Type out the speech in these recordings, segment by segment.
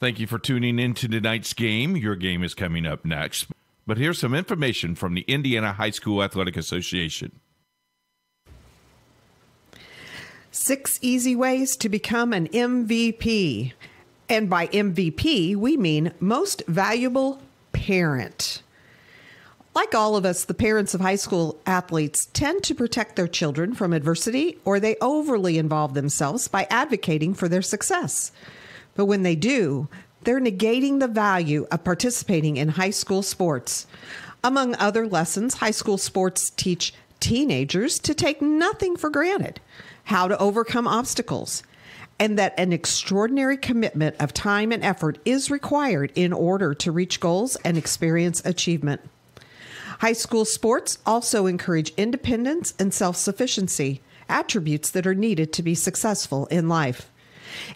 Thank you for tuning in to tonight's game. Your game is coming up next. But here's some information from the Indiana High School Athletic Association. 6 easy ways to become an MVP. And by MVP, we mean most valuable parent. Like all of us, the parents of high school athletes tend to protect their children from adversity, or they overly involve themselves by advocating for their success. But when they do, they're negating the value of participating in high school sports. Among other lessons, high school sports teach teenagers to take nothing for granted, how to overcome obstacles, and that an extraordinary commitment of time and effort is required in order to reach goals and experience achievement. High school sports also encourage independence and self-sufficiency, attributes that are needed to be successful in life.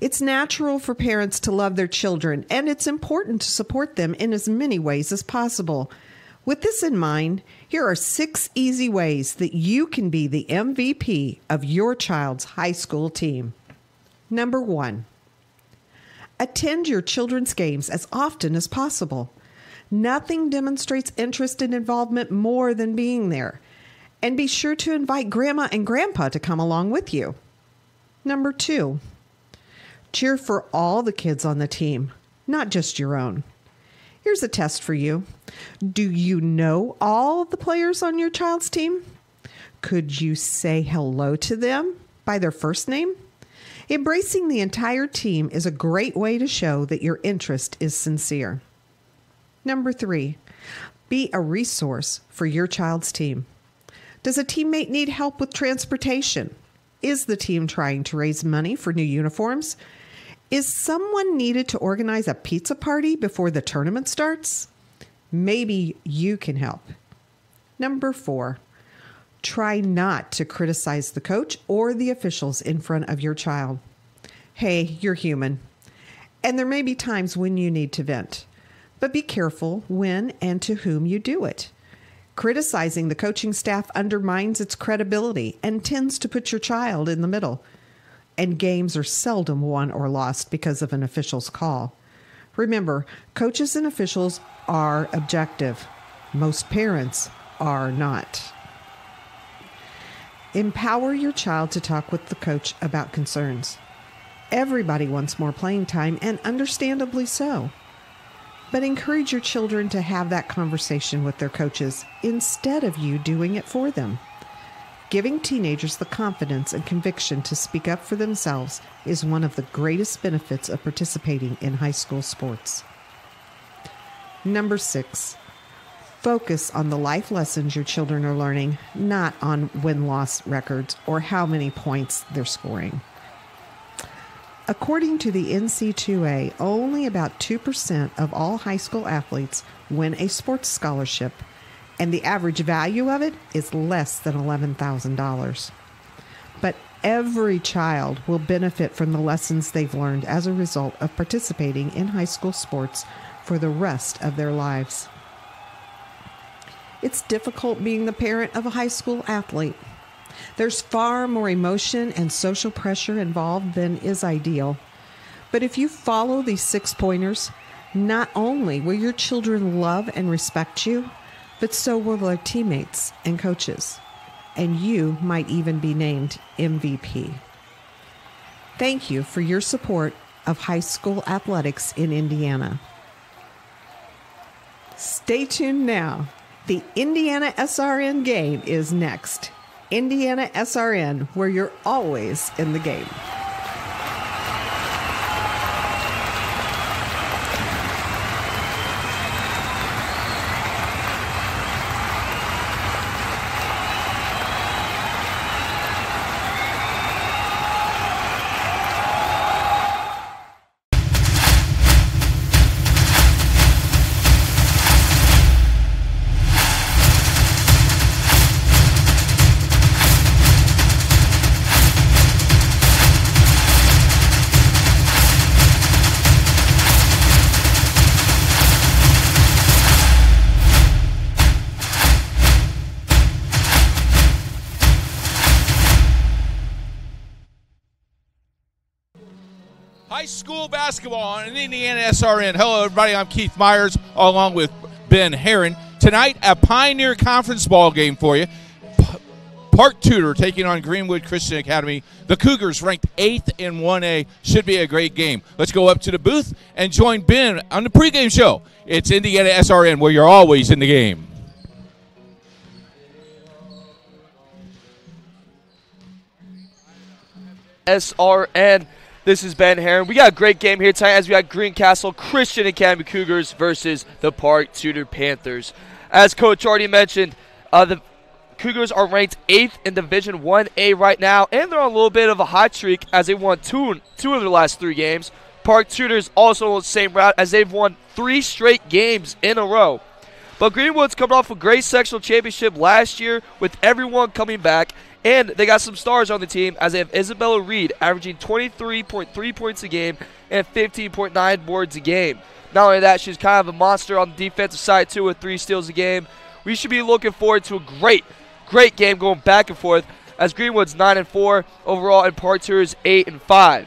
It's natural for parents to love their children, and it's important to support them in as many ways as possible. With this in mind, here are 6 easy ways that you can be the MVP of your child's high school team. Number 1, attend your children's games as often as possible. Nothing demonstrates interest and involvement more than being there. And be sure to invite Grandma and Grandpa to come along with you. Number 2, cheer for all the kids on the team, not just your own. Here's a test for you. Do you know all the players on your child's team? Could you say hello to them by their first name? Embracing the entire team is a great way to show that your interest is sincere. Number 3, be a resource for your child's team. Does a teammate need help with transportation? Is the team trying to raise money for new uniforms? Is someone needed to organize a pizza party before the tournament starts? Maybe you can help. Number 4, try not to criticize the coach or the officials in front of your child. Hey, you're human, and there may be times when you need to vent. But be careful when and to whom you do it. Criticizing the coaching staff undermines its credibility and tends to put your child in the middle. And games are seldom won or lost because of an official's call. Remember, coaches and officials are objective. Most parents are not. Empower your child to talk with the coach about concerns. Everybody wants more playing time, and understandably so. But encourage your children to have that conversation with their coaches instead of you doing it for them. Giving teenagers the confidence and conviction to speak up for themselves is one of the greatest benefits of participating in high school sports. Number 6, focus on the life lessons your children are learning, not on win-loss records or how many points they're scoring. According to the NCAA, only about 2% of all high school athletes win a sports scholarship, and the average value of it is less than $11,000. But every child will benefit from the lessons they've learned as a result of participating in high school sports for the rest of their lives. It's difficult being the parent of a high school athlete. There's far more emotion and social pressure involved than is ideal. But if you follow these 6 pointers, not only will your children love and respect you, but so will their teammates and coaches. And you might even be named MVP. Thank you for your support of high school athletics in Indiana. Stay tuned now. The Indiana SRN game is next. Indiana SRN, where you're always in the game. high school basketball on Indiana SRN. Hello, everybody. I'm Keith Myers, along with Ben Herron. Tonight, a Pioneer Conference ball game for you. Park Tudor taking on Greenwood Christian Academy. The Cougars ranked 8th in 1A. Should be a great game. Let's go up to the booth and join Ben on the pregame show. It's Indiana SRN, where you're always in the game. SRN. This is Ben Herron. We got a great game here tonight as we got Greencastle Christian Academy Cougars versus the Park Tudor Panthers. As Coach already mentioned, the Cougars are ranked 8th in Division 1A right now, and they're on a little bit of a hot streak as they won two of their last 3 games. Park Tudor's also on the same route as they've won 3 straight games in a row. But Greenwood's coming off a great sectional championship last year with everyone coming back, and they got some stars on the team as they have Isabella Reed averaging 23.3 points a game and 15.9 boards a game. Not only that, she's kind of a monster on the defensive side too with 3 steals a game. We should be looking forward to a great game going back and forth as Greenwood's 9-4 overall and Park Tudor's 8-5.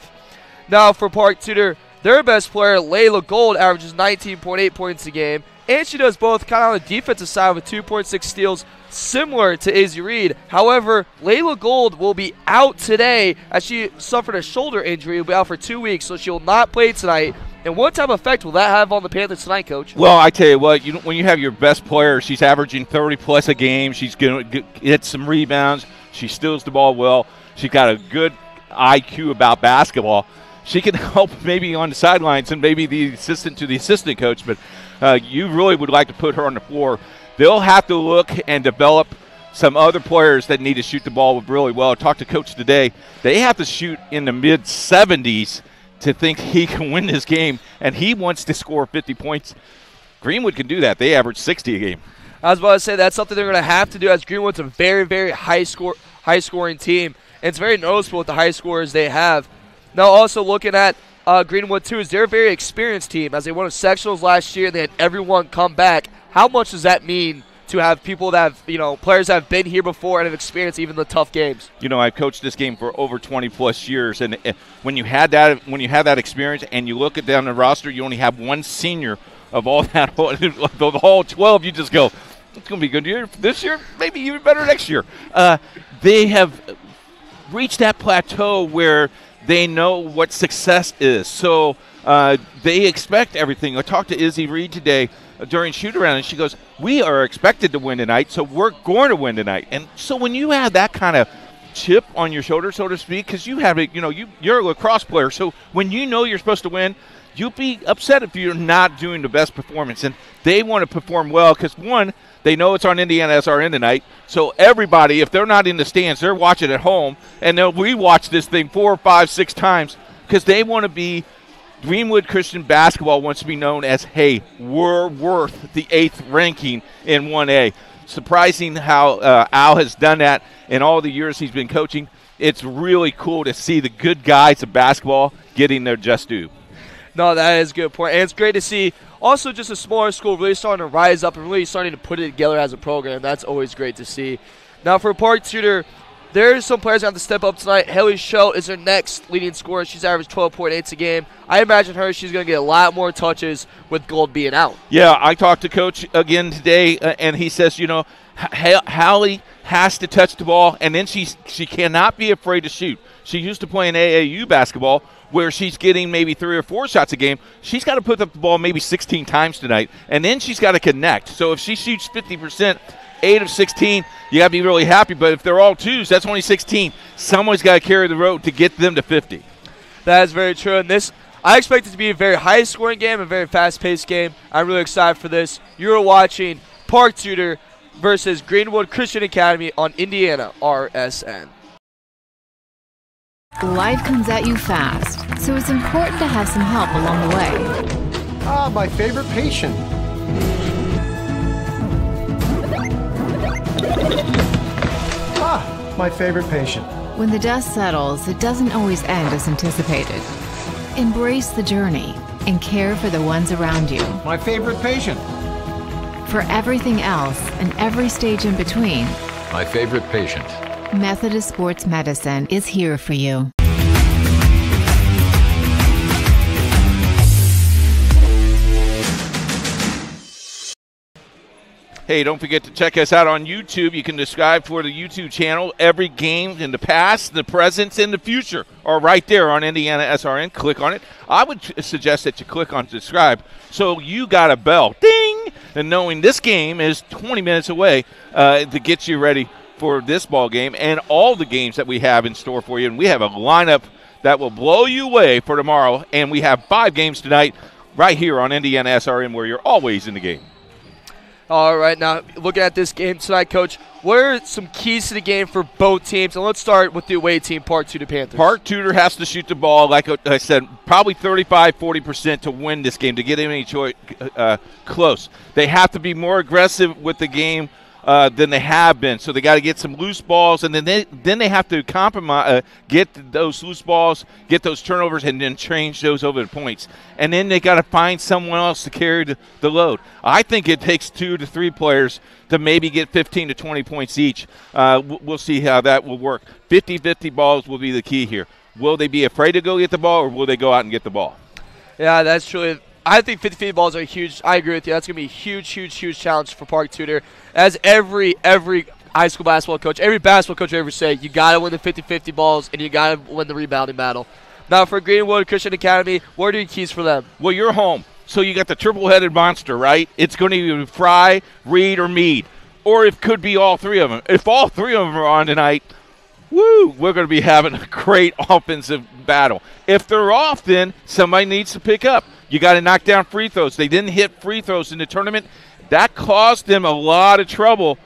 Now for Park Tudor, their best player, Layla Gold, averages 19.8 points a game, and she does both kind of on the defensive side with 2.6 steals, similar to Izzy Reed. However, Layla Gold will be out today as she suffered a shoulder injury. Will be out for 2 weeks, so she will not play tonight. And what type of effect will that have on the Panthers tonight, Coach? Well, I tell you what, when you have your best player, she's averaging 30-plus a game. She's going to get some rebounds. She steals the ball well. She's got a good IQ about basketball. She can help maybe on the sidelines and maybe the assistant to the assistant coach, but you really would like to put her on the floor. They'll have to look and develop some other players that need to shoot the ball really well. I talked to Coach today. They have to shoot in the mid-70s to think he can win this game, and he wants to score 50 points. Greenwood can do that. They average 60 a game. I was about to say that's something they're going to have to do as Greenwood's a very, very high-scoring team, and it's very noticeable with the high scorers they have. Now also looking at Greenwood too, is they're a very experienced team as they won sectionals last year and they had everyone come back. How much does that mean to have people that have, players that have been here before and have experienced even the tough games? I've coached this game for over 20-plus years, and when you have that experience and you look at down the roster, you only have 1 senior of all that, the whole 12, you just go, it's going to be a good year this year, maybe even better next year. They have reached that plateau where they know what success is. So they expect everything. I talked to Izzy Reed today during shoot-around, and she goes, we are expected to win tonight, so we're going to win tonight. And so when you have that kind of chip on your shoulder, so to speak, because you have it, you're a lacrosse player, so when you know you're supposed to win, you'll be upset if you're not doing the best performance. And they want to perform well because, one, they know it's on Indiana SRN tonight. So everybody, if they're not in the stands, they're watching at home, and they'll rewatch this thing 4, 5, 6 times because they want to be – Greenwood Christian basketball wants to be known as, hey, we're worth the 8th ranking in 1A. Surprising how Al has done that in all the years he's been coaching. It's really cool to see the good guys of basketball getting their just due. No, that is a good point. And it's great to see also just a smaller school really starting to rise up and really starting to put it together as a program. That's always great to see. Now for Park Tudor, there's some players that have to step up tonight. Haley Schultz is their next leading scorer. She's averaged 12.8 a game. I imagine she's going to get a lot more touches with Gold being out. Yeah, I talked to Coach again today, and he says, Hallie has to touch the ball, and then she cannot be afraid to shoot. She used to play in AAU basketball where she's getting maybe 3 or 4 shots a game. She's got to put up the ball maybe 16 times tonight, and then she's got to connect. So if she shoots 50%, 8 of 16, you got to be really happy. But if they're all 2s, that's only 16. Someone's got to carry the road to get them to 50. That is very true. And I expect it to be a very high-scoring game, a very fast-paced game. I'm really excited for this. You're watching Park Tudor versus Greenwood Christian Academy on Indiana RSN. Life comes at you fast, so it's important to have some help along the way. My favorite patient. My favorite patient. When the dust settles, it doesn't always end as anticipated. Embrace the journey and care for the ones around you. My favorite patient. For everything else and every stage in between, my favorite patient. Methodist Sports Medicine is here for you. Hey, don't forget to check us out on YouTube. You can subscribe for the YouTube channel. Every game in the past, the present, and the future are right there on Indiana SRN. Click on it. I would suggest that you click on subscribe so you got a bell, ding, and knowing this game is 20 minutes away to get you ready for this ball game and all the games that we have in store for you. And we have a lineup that will blow you away for tomorrow, and we have 5 games tonight right here on Indiana SRN where you're always in the game. All right, now looking at this game tonight, Coach, what are some keys to the game for both teams? And let's start with the away team, Park Tudor Panthers. Park Tudor has to shoot the ball, like I said, probably 35-40% to win this game, to get any choice close. They have to be more aggressive with the game than they have been. So they got to get some loose balls, and then they have to compromise, get those loose balls, get those turnovers, and then change those over to points. And then they got to find someone else to carry the load. I think it takes 2 to 3 players to maybe get 15 to 20 points each. We'll see how that will work. 50-50 balls will be the key here. Will they be afraid to go get the ball, or will they go out and get the ball? Yeah, that's truly – I think 50-50 balls are huge. I agree with you. That's going to be a huge, huge, huge challenge for Park Tudor. As every high school basketball coach, every basketball coach will ever say, you got to win the 50-50 balls and you got to win the rebounding battle. Now for Greenwood Christian Academy, what are your keys for them? Well, you're home, so you got the triple-headed monster, right? It's going to be Fry, Reed, or Mead. Or it could be all 3 of them. If all 3 of them are on tonight, woo, we're going to be having a great offensive battle. If they're off, then somebody needs to pick up. You got to knock down free throws. They didn't hit free throws in the tournament. That caused them a lot of trouble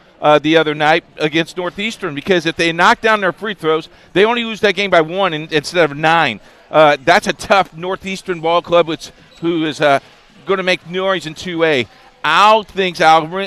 the other night against Northeastern, because if they knock down their free throws, they only lose that game by 1 instead of 9. That's a tough Northeastern ball club who is going to make noise in 2A. Al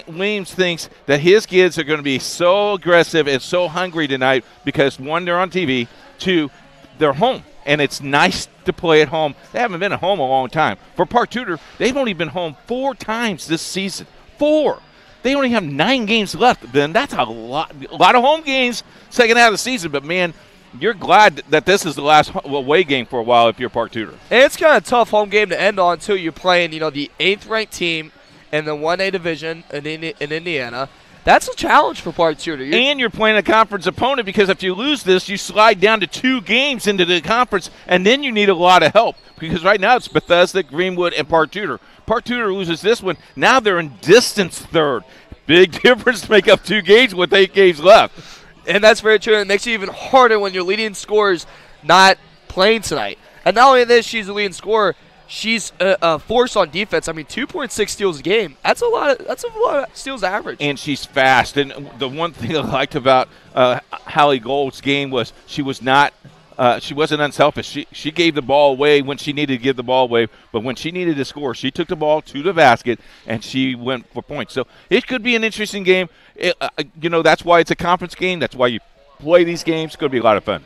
Williams thinks that his kids are going to be so aggressive and so hungry tonight because, 1, they're on TV, 2, they're home. And it's nice to play at home. They haven't been at home a long time. For Park Tudor, they've only been home 4 times this season. 4. They only have 9 games left. Then that's a lot of home games second half of the season. But, man, you're glad that this is the last away game for a while if you're Park Tudor. And it's kind of a tough home game to end on, too. You're playing, the 8th-ranked team in the 1A division in Indiana. That's a challenge for Park Tudor. And you're playing a conference opponent, because if you lose this, you slide down to 2 games into the conference, and then you need a lot of help, because right now it's Bethesda, Greenwood, and Park Tudor. Park Tudor loses this one. Now they're in distance 3rd. Big difference to make up 2 games with 8 games left. And that's very true. It makes it even harder when your leading scorer's not playing tonight. And not only this, she's the leading scorer. She's a force on defense. I mean, 2.6 steals a game. That's a lot of steals average. And she's fast. And the one thing I liked about Hallie Gold's game was she wasn't unselfish. She gave the ball away when she needed to give the ball away, but when she needed to score, she took the ball to the basket and she went for points. So it could be an interesting game. That's why it's a conference game. That's why you play these games. It's going to be a lot of fun.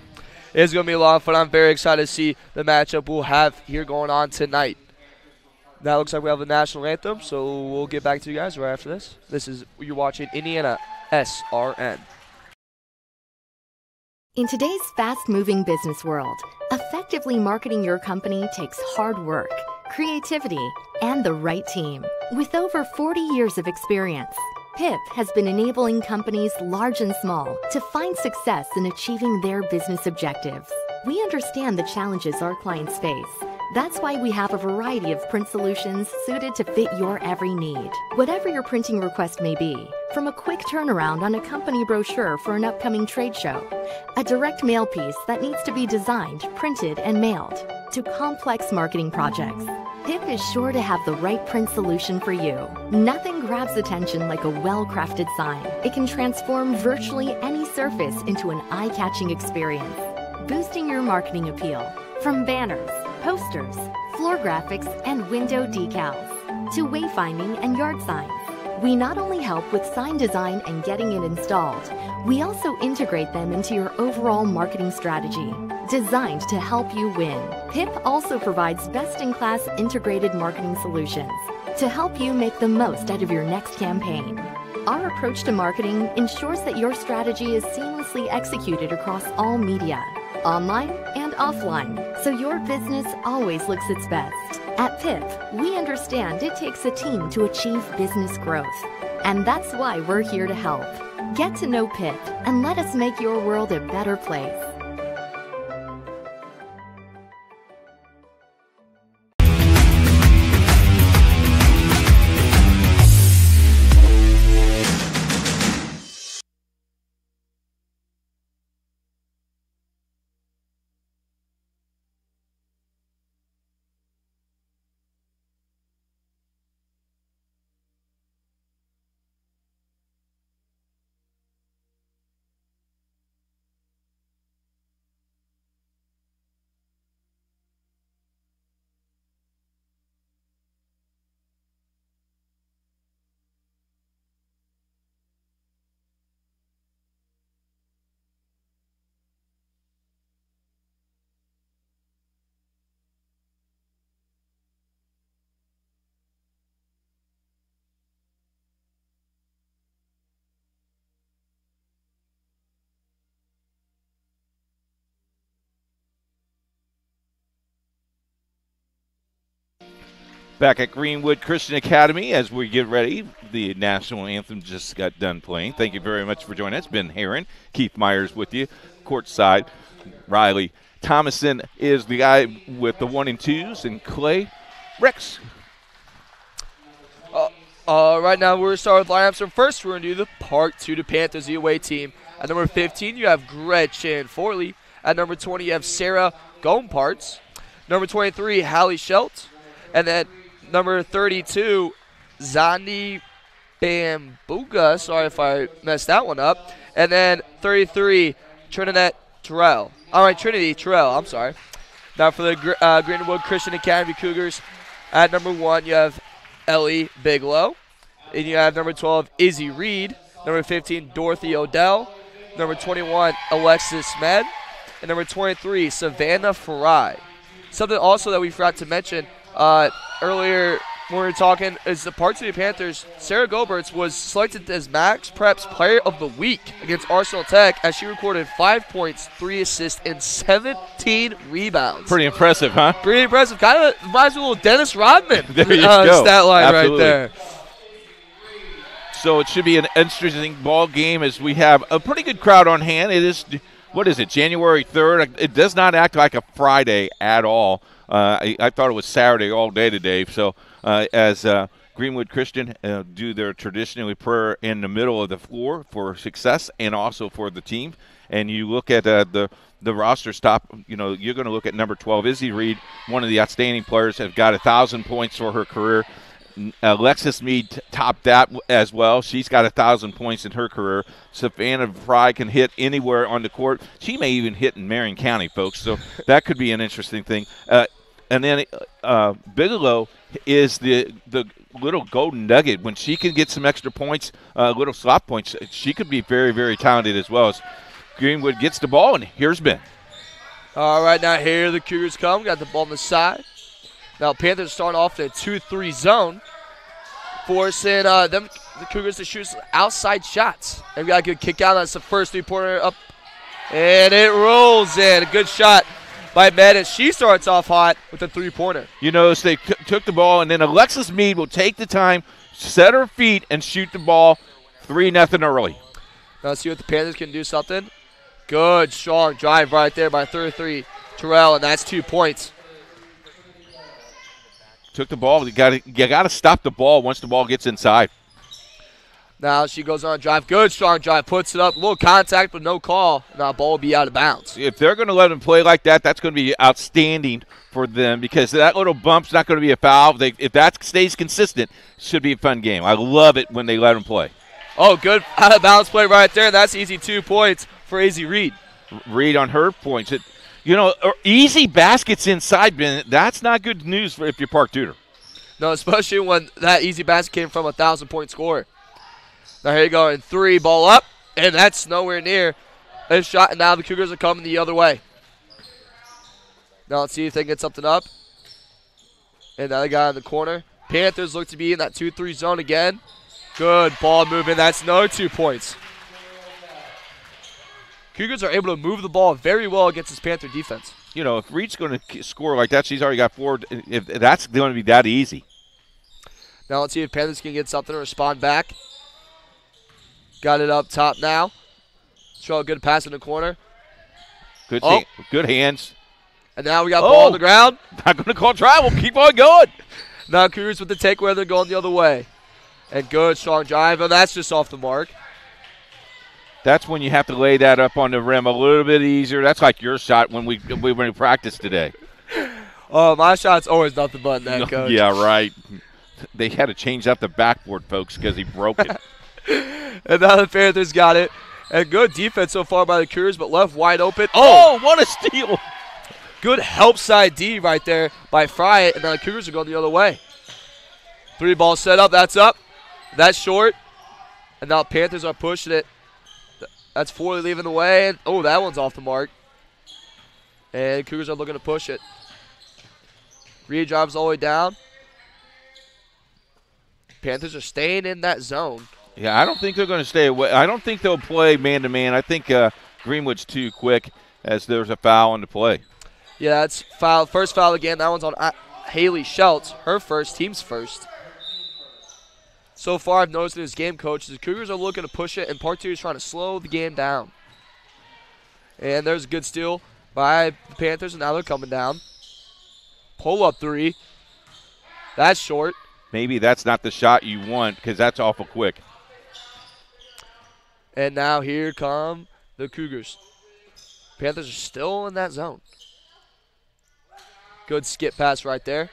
It's going to be a lot of fun. I'm very excited to see the matchup we'll have here going on tonight. That looks like we have the national anthem, so we'll get back to you guys right after this. You're watching Indiana SRN. In today's fast-moving business world, effectively marketing your company takes hard work, creativity, and the right team. With over 40 years of experience, PIP has been enabling companies large and small to find success in achieving their business objectives. We understand the challenges our clients face. That's why we have a variety of print solutions suited to fit your every need. Whatever your printing request may be, from a quick turnaround on a company brochure for an upcoming trade show, a direct mail piece that needs to be designed, printed, and mailed, to complex marketing projects, PIP is sure to have the right print solution for you. Nothing grabs attention like a well-crafted sign. It can transform virtually any surface into an eye-catching experience, boosting your marketing appeal. From banners, posters, floor graphics, and window decals, to wayfinding and yard signs. We not only help with sign design and getting it installed, we also integrate them into your overall marketing strategy, designed to help you win. PIP also provides best-in-class integrated marketing solutions to help you make the most out of your next campaign. Our approach to marketing ensures that your strategy is seamlessly executed across all media, online and offline, so your business always looks its best. At PIP, we understand it takes a team to achieve business growth. And that's why we're here to help. Get to know Pip and let us make your world a better place. Back at Greenwood Christian Academy as we get ready. The national anthem just got done playing. Thank you very much for joining us. Ben Heron, Keith Myers with you, courtside. Riley Thomason is the guy with the 1 and 2s, and Clay Rex. Right now, we're going to start with lineups. So first, we're going to do the Park Tudor Panthers, the away team. At number 15, you have Gretchen Forley. At number 20, you have Sarah Gomparts. Number 23, Hallie Schelt. And then number 32, Zandi Bambuga. Sorry if I messed that one up. And then 33, Trinity Terrell. I'm sorry. Now for the Greenwood Christian Academy Cougars, at number 1, you have Ellie Bigelow. And you have number 12, Izzy Reed. Number 15, Dorothy Odell. Number 21, Alexis Med. And number 23, Savannah Farai. Something also that we forgot to mention earlier when we were talking is the Park City Panthers. Sarah Goberts was selected as Max Prep's Player of the Week against Arsenal Tech as she recorded 5 points, 3 assists, and 17 rebounds. Pretty impressive, huh? Pretty impressive. Kind of reminds me of a little Dennis Rodman there you go. stat line Absolutely. Right there. So it should be an interesting ball game as we have a pretty good crowd on hand. It is, what is it, January 3rd? It does not act like a Friday at all. I thought it was Saturday all day today. So as Greenwood Christian do their traditionally prayer in the middle of the floor for success and also for the team. And you look at the roster stop, you're going to look at number 12, Izzy Reed, one of the outstanding players, have got 1,000 points for her career. Alexis Mead topped that as well. She's got 1,000 points in her career. Savannah Fry can hit anywhere on the court. She may even hit in Marion County, folks, so that could be an interesting thing. And then Bigelow is the little golden nugget. When she can get some extra points, little slot points, she could be very, very talented as well. As Greenwood gets the ball, and here's Ben. All right, now here the Cougars come. Got the ball on the side. Now Panthers starting off in a 2-3 zone, forcing the Cougars to shoot outside shots. And we got a good kick out. That's the first three-pointer up, and it rolls in. A good shot by Med, and she starts off hot with a three-pointer. You notice they took the ball, and then Alexis Mead will take the time, set her feet, and shoot the ball 3-0 early. Now let's see what the Panthers can do something. Good, strong drive right there by 33 Terrell, and that's 2 points. Took the ball. You got to stop the ball once the ball gets inside. Now she goes on a drive. Good, strong drive. Puts it up. A little contact, but no call. Now ball will be out of bounds. If they're going to let them play like that, that's going to be outstanding for them because that little bump's not going to be a foul. If that stays consistent, it should be a fun game. I love it when they let them play. Oh, good out of bounds play right there. That's easy 2 points for Izzy Reed. Reed on her points. Easy baskets inside, Ben. That's not good news if you're Park Tudor. No, especially when that easy basket came from a 1,000-point scorer. Now here you go in 3, ball up, and that's nowhere near a shot. And now the Cougars are coming the other way. Now let's see if they can get something up. And now they got in the corner. Panthers look to be in that 2-3 zone again. Good ball movement. That's another 2 points. Cougars are able to move the ball very well against this Panther defense. If Reed's going to score like that, she's already got 4. If that's going to be that easy. Now let's see if Panthers can get something to respond back. got it up top now. Show a good pass in the corner. Good, Oh. good hands. And now we got ball on the ground. Not going to call travel. Keep on going. Now Cougars with the takeaway. They're going the other way. And good, strong drive. And that's just off the mark. That's when you have to lay that up on the rim a little bit easier. That's like your shot when we practiced today. Oh, my shot's always nothing but net, Coach. Yeah, right. They had to change up the backboard, folks, because he broke it. And now the Panthers got it. And good defense so far by the Cougars, but left wide open. Oh, what a steal. Good help side D right there by Fry. And now the Cougars are going the other way. 3-ball set up. That's up. That's short. And now Panthers are pushing it. That's Forley leaving the way. And, oh, that one's off the mark. And Cougars are looking to push it. Reed drives all the way down. Panthers are staying in that zone. Yeah, I don't think they're going to stay away. I don't think they'll play man-to-man. I think Greenwood's too quick as there's a foul on the play. Yeah, that's foul. First foul again. That one's on Haley Schultz. Her first, team's first. So far, I've noticed in this game, Coach, the Cougars are looking to push it, and Part 2 is trying to slow the game down. And there's a good steal by the Panthers, and now they're coming down. Pull-up three. That's short. Maybe that's not the shot you want because that's awful quick. And now here come the Cougars. Panthers are still in that zone. Good skip pass right there.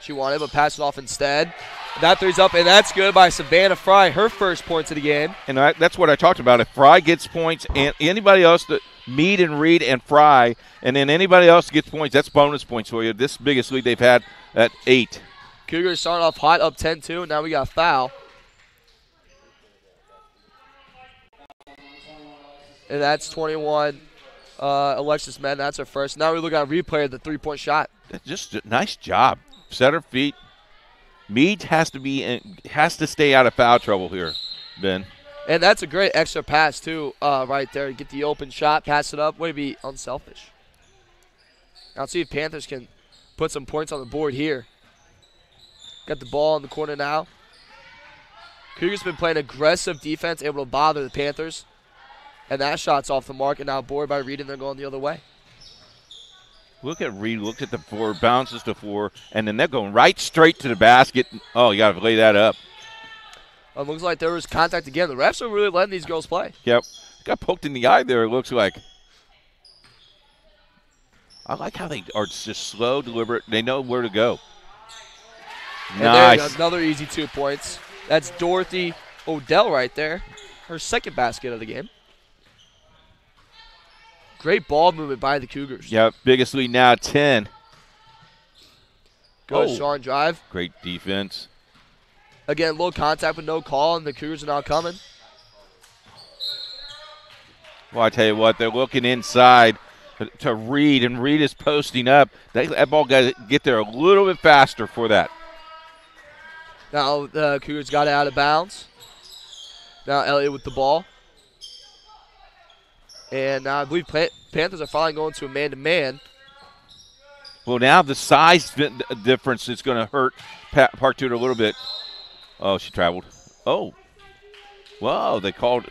She wanted, but passed it off instead. That three's up, and that's good by Savannah Fry, her first points of the game. And that's what I talked about. If Fry gets points and anybody else, Mead and Reed and Fry, and then anybody else gets points, that's bonus points for you. This biggest lead they've had at 8. Cougars starting off hot, up 10-2, and now we got a foul. And that's 21, Alexis Madden. That's her first. Now we look at a replay of the three-point shot. Just a nice job. Set her feet. Mead has to stay out of foul trouble here, Ben. And that's a great extra pass, too, right there. Get the open shot, pass it up. Way to be unselfish. Now let's see if Panthers can put some points on the board here. Got the ball in the corner now. Cougars been playing aggressive defense, able to bother the Panthers. And that shot's off the mark, and now board by Reed, and they're going the other way. Look at Reed, look at the 4, bounces to 4, and then they're going right straight to the basket. Oh, you got to lay that up. Looks like there was contact again. The refs are really letting these girls play. Yep. Got poked in the eye there, it looks like. I like how they are just slow, deliberate. They know where to go. And nice. there you go, another easy 2 points. That's Dorothy Odell right there. Her second basket of the game. Great ball movement by the Cougars. Yep, biggest lead now, 10. Good Sean drive. Great defense. Again, a little contact with no call, and the Cougars are now coming. Well, I tell you what, they're looking inside to Reed, and Reed is posting up. That ball got to get there a little bit faster for that. Now the Cougars got it out of bounds. Now Elliott with the ball. And now I believe Panthers are finally going to a man-to-man. Well, now the size difference is going to hurt Park Tudor a little bit. Oh, she traveled. Oh. Whoa, they called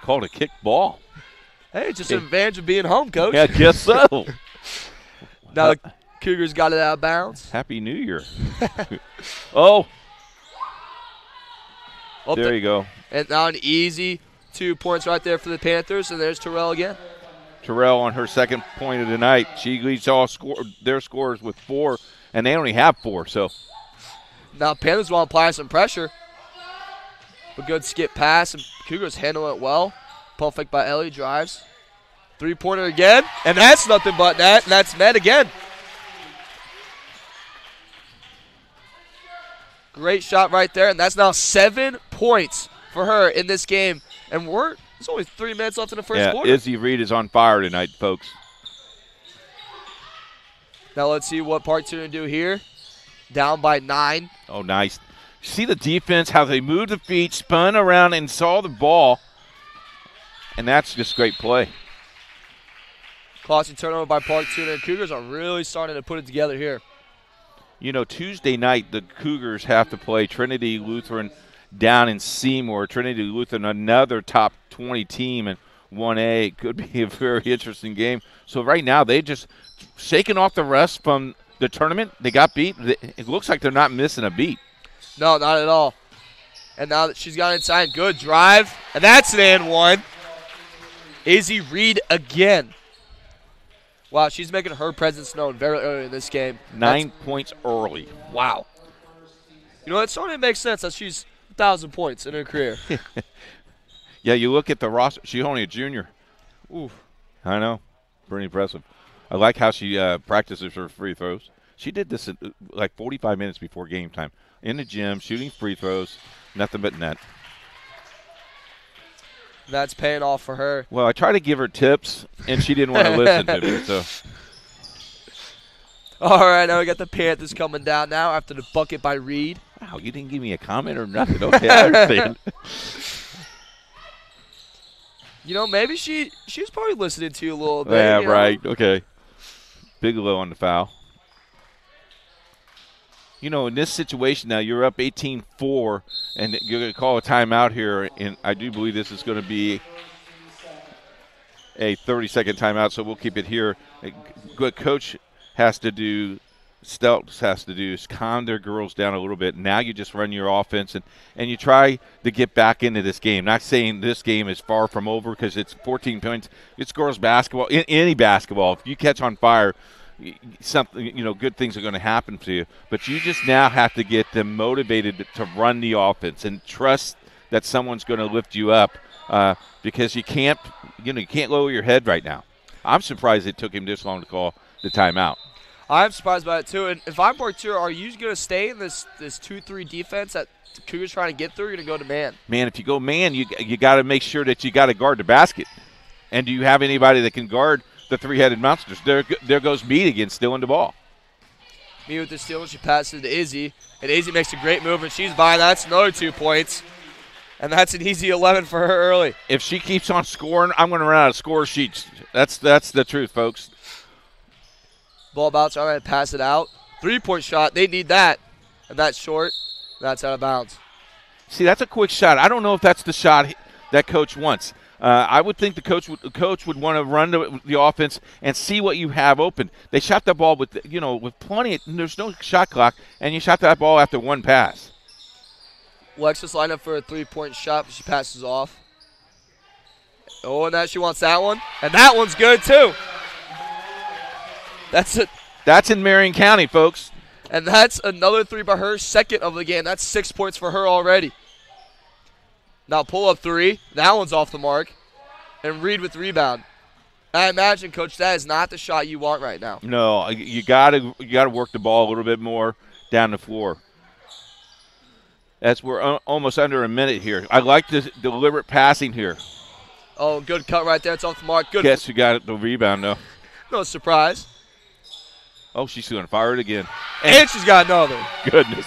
a kick ball. Hey, just an advantage of being home, Coach. Yeah, I guess so. Now the Cougars got it out of bounds. Happy New Year. Oh. There you go. And now an easy 2 points right there for the Panthers, and there's Terrell again. Terrell on her second point of the night. She leads all their scores with 4, and they only have 4. So now Panthers want to apply some pressure. A good skip pass, and Cougars handle it well. Pump fake by Ellie, drives. 3-pointer again, and that's nothing but net, and that's met again. Great shot right there, and that's now 7 points for her in this game. And there's only 3 minutes left in the first quarter. Izzy Reed is on fire tonight, folks. Now let's see what Park 2 can do here. Down by 9. Oh, nice. See the defense, how they moved the feet, spun around, and saw the ball. And that's just great play. Costly turnover by Park 2, and the Cougars are really starting to put it together here. You know, Tuesday night, the Cougars have to play Trinity Lutheran down in Seymour. Trinity Lutheran, another top 20 team in 1A. It could be a very interesting game. So right now they just shaking off the rust from the tournament. They got beat. It looks like they're not missing a beat. No, not at all. And now that she's got inside, good drive. And that's an and one. Izzy Reed again. Wow, she's making her presence known very early in this game. 9 points early. Wow. You know, it's starting to make sense that she's 1,000 points in her career. Yeah, you look at the roster. She's only a junior. Ooh. I know. Pretty impressive. I like how she practices her free throws. She did this in, like 45 minutes before game time. In the gym, shooting free throws, nothing but net. That's paying off for her. Well, I tried to give her tips, and she didn't want to listen to me. So, all right, now we got the Panthers coming down now after the bucket by Reed. Wow, you didn't give me a comment or nothing. Okay, I understand. You know, maybe she was probably listening to you a little bit. Yeah, you know? right. Okay. Bigelow on the foul. You know, in this situation now, you're up 18-4, and you're going to call a timeout here, and I do believe this is going to be a 30-second timeout, so we'll keep it here. What Coach has to do, Stelz has to do, is calm their girls down a little bit. Now you just run your offense, and you try to get back into this game. Not saying this game is far from over because it's 14 points. It's girls basketball. In any basketball, if you catch on fire, something, you know, good things are going to happen to you. But you just now have to get them motivated to run the offense and trust that someone's going to lift you up because you can't lower your head right now. I'm surprised it took him this long to call the timeout. I'm surprised by it too. And if I'm Park Tudor, are you going to stay in this 2-3 defense that the Cougars trying to get through? Or you're going to go to man? Man, if you go man, you got to make sure that you got to guard the basket. And do you have anybody that can guard the three-headed monsters? There goes Meade again, stealing the ball. Meade with the steal, and she passes to Izzy. And Izzy makes a great move, and she's by. That's another 2 points. And that's an easy 11 for her early. If she keeps on scoring, I'm going to run out of score sheets. That's the truth, folks. Ball bounce, all right, pass it out. 3-point shot, they need that. And that's short. That's out of bounds. See, that's a quick shot. I don't know if that's the shot that Coach wants. I would think the coach would want to run the offense and see what you have open. They shot the ball with plenty. There's no shot clock, and you shot that ball after one pass. Lexus lined up for a 3-point shot, but she passes off. Oh, and now she wants that one, and that one's good too. That's it. That's in Marion County, folks. And that's another 3 by her, second of the game. That's 6 points for her already. Now pull up 3. That one's off the mark. And Reed with the rebound. I imagine, Coach, that is not the shot you want right now. No, you gotta work the ball a little bit more down the floor. As we're almost under a minute here. I like the deliberate passing here. Oh, good cut right there. It's off the mark. Good. Guess who got the rebound, though? No surprise. Oh, she's going to fire it again. And she's got another. Goodness.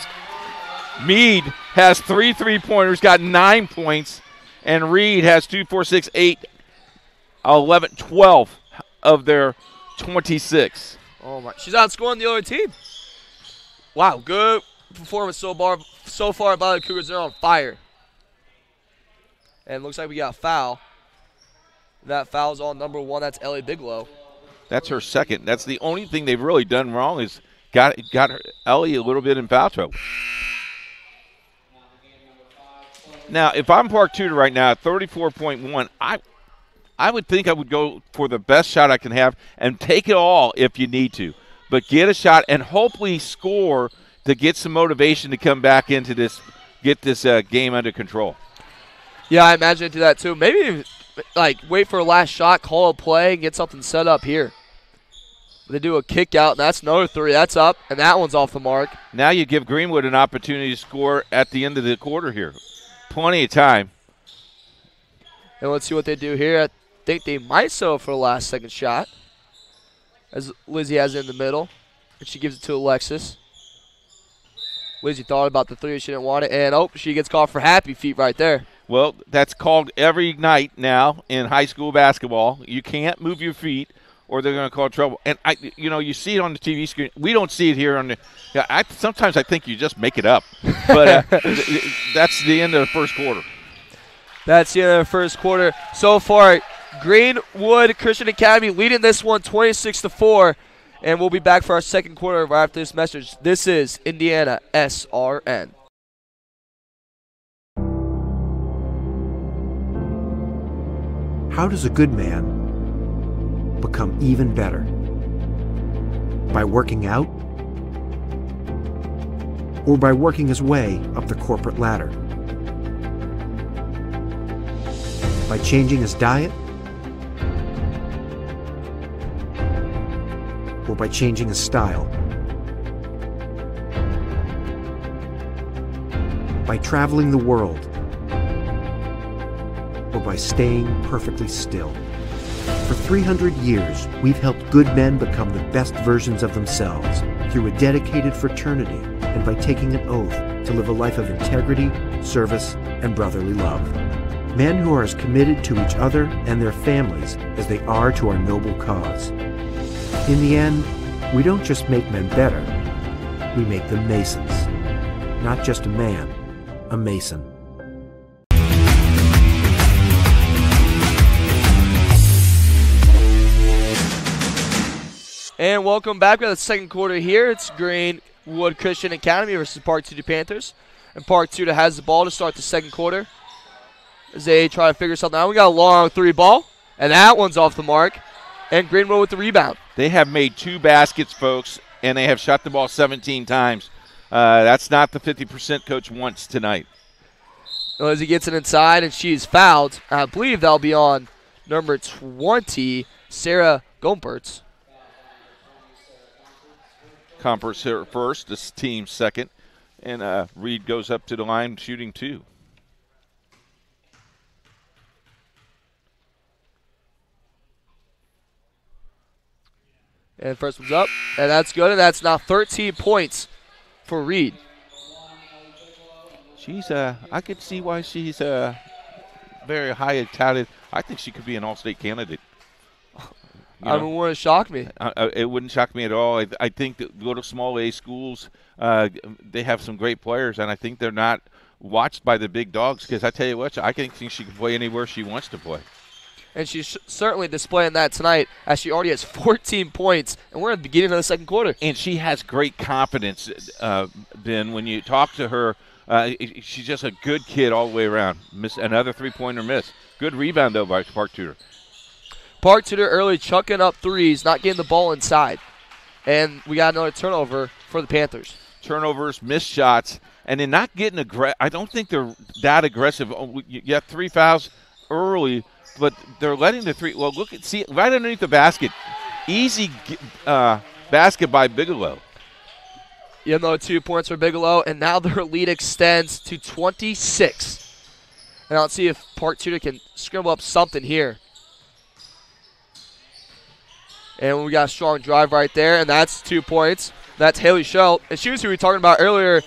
Meade has 3 3-pointers, got 9 points, and Reed has 2, 4, 6, 8, 11, 12 of their 26. Oh, my. She's outscoring the other team. Wow, good performance so far by the Cougars. They're on fire. And it looks like we got a foul. That foul's on number 1. That's Ellie Bigelow. That's her second. That's the only thing they've really done wrong is got her, Ellie a little bit in foul trouble. Now, if I'm Park Tudor right now at 34.1, I would think I would go for the best shot I can have and take it all if you need to. But get a shot and hopefully score to get some motivation to come back into this, get this game under control. Yeah, I imagine it do that too. Maybe wait for a last shot, call a play, and get something set up here. They do a kick out, and that's another 3. That's up, and that one's off the mark. Now you give Greenwood an opportunity to score at the end of the quarter here. Plenty of time. And let's see what they do here. I think they might settle for the last second shot. As Lizzie has it in the middle. And she gives it to Alexis. Lizzie thought about the 3. She didn't want it. And, she gets called for happy feet right there. Well, that's called every night now in high school basketball. You can't move your feet or they're going to call trouble. And you see it on the TV screen. We don't see it here on the. Yeah, sometimes I think you just make it up, but that's the end of the first quarter. That's the end of the first quarter. So far, Greenwood Christian Academy leading this one 26-4, and we'll be back for our second quarter right after this message. This is Indiana SRN. How does a good man become even better? By working out? Or by working his way up the corporate ladder? By changing his diet? Or by changing his style? By traveling the world? Or by staying perfectly still? For 300 years, we've helped good men become the best versions of themselves through a dedicated fraternity and by taking an oath to live a life of integrity, service, and brotherly love. Men who are as committed to each other and their families as they are to our noble cause. In the end, we don't just make men better, we make them Masons. Not just a man, a Mason. And welcome back. We have the second quarter here. It's Greenwood Christian Academy versus Park Tudor Panthers. And Park Tudor has the ball to start the second quarter as they try to figure something out. We got a long three ball, and that one's off the mark. And Greenwood with the rebound. They have made 2 baskets, folks, and they have shot the ball 17 times. That's not the 50% coach wants tonight. Well, as he gets it inside, and she's fouled. I believe that'll be on number 20, Sarah Gompertz. Gompertz here first, this team second, and Reed goes up to the line shooting 2. And first one's up, and that's good, and that's now 13 points for Reed. She's, I could see why she's very high touted. I think she could be an all-state candidate. I mean, it wouldn't shock me. It wouldn't shock me at all. I think that little small A schools, they have some great players, and I think they're not watched by the big dogs because I tell you what, I think she can play anywhere she wants to play. And she's certainly displaying that tonight as she already has 14 points, and we're at the beginning of the second quarter. And she has great confidence, Ben. When you talk to her, she's just a good kid all the way around. Miss another three-pointer miss. Good rebound, though, by Park Tudor. Park Tudor early chucking up threes, not getting the ball inside. And we got another turnover for the Panthers. Turnovers, missed shots, and then not getting aggressive. I don't think they're that aggressive. You got 3 fouls early, but they're letting the three. Well, see right underneath the basket. Easy basket by Bigelow. Another 2 points for Bigelow, and now their lead extends to 26. And let's see if Park Tudor can scramble up something here. And we got a strong drive right there, and that's 2 points. That's Haley Schelt. And she was who we were talking about earlier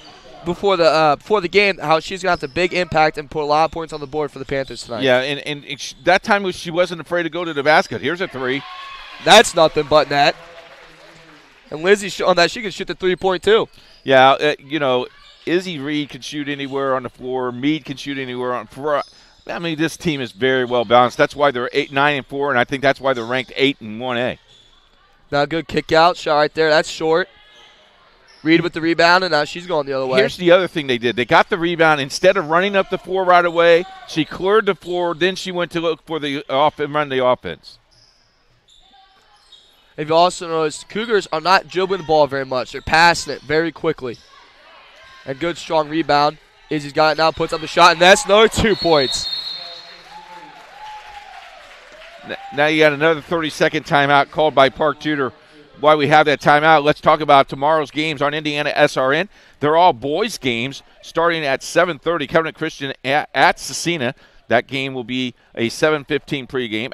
before the game, how she's going to have a big impact and put a lot of points on the board for the Panthers tonight. Yeah, and that time she wasn't afraid to go to the basket. Here's a 3. That's nothing but net. And Lizzie showing that she can shoot the 3-point too. Yeah, Izzy Reed can shoot anywhere on the floor. Meade can shoot anywhere on the floor. I mean, this team is very well balanced. That's why they're 9-4, and I think that's why they're ranked 8 in 1A. Now good kick out shot right there. That's short. Reed with the rebound, and now she's going the other way. Here's the other thing they did. They got the rebound. Instead of running up the floor right away, she cleared the floor. Then she went to look for the run the offense. If you also notice, Cougars are not dribbling the ball very much. They're passing it very quickly. And good, strong rebound. Izzy's got it now, puts up the shot, and that's another 2 points. Now you got another 30-second timeout called by Park Tudor. While we have that timeout, let's talk about tomorrow's games on Indiana SRN. They're all boys games starting at 7:30. Covenant Christian at Cecina. That game will be a 7:15 pregame.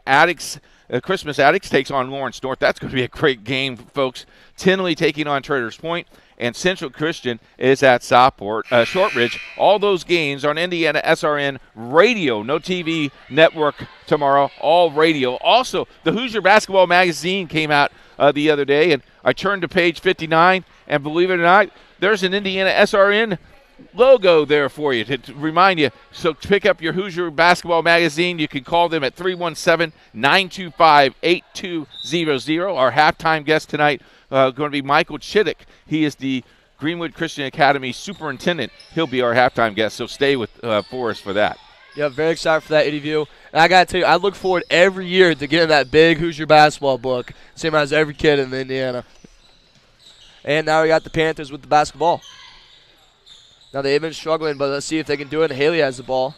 Christmas Addicts takes on Lawrence North. That's going to be a great game, folks. Tinley taking on Traders Point. and Central Christian is at Southport, Shortridge. All those games on Indiana SRN Radio. No TV network tomorrow, all radio. Also, the Hoosier Basketball Magazine came out the other day, and I turned to page 59, and believe it or not, there's an Indiana SRN logo there for you to remind you. So pick up your Hoosier Basketball Magazine. You can call them at 317-925-8200. Our halftime guest tonight going to be Michael Chittick. He is the Greenwood Christian Academy superintendent. He'll be our halftime guest, so stay with for us for that. Yeah, very excited for that interview. And I got to tell you, I look forward every year to getting that big Hoosier basketball book, same as every kid in Indiana. And now we got the Panthers with the basketball. Now they've been struggling, but let's see if they can do it. And Haley has the ball.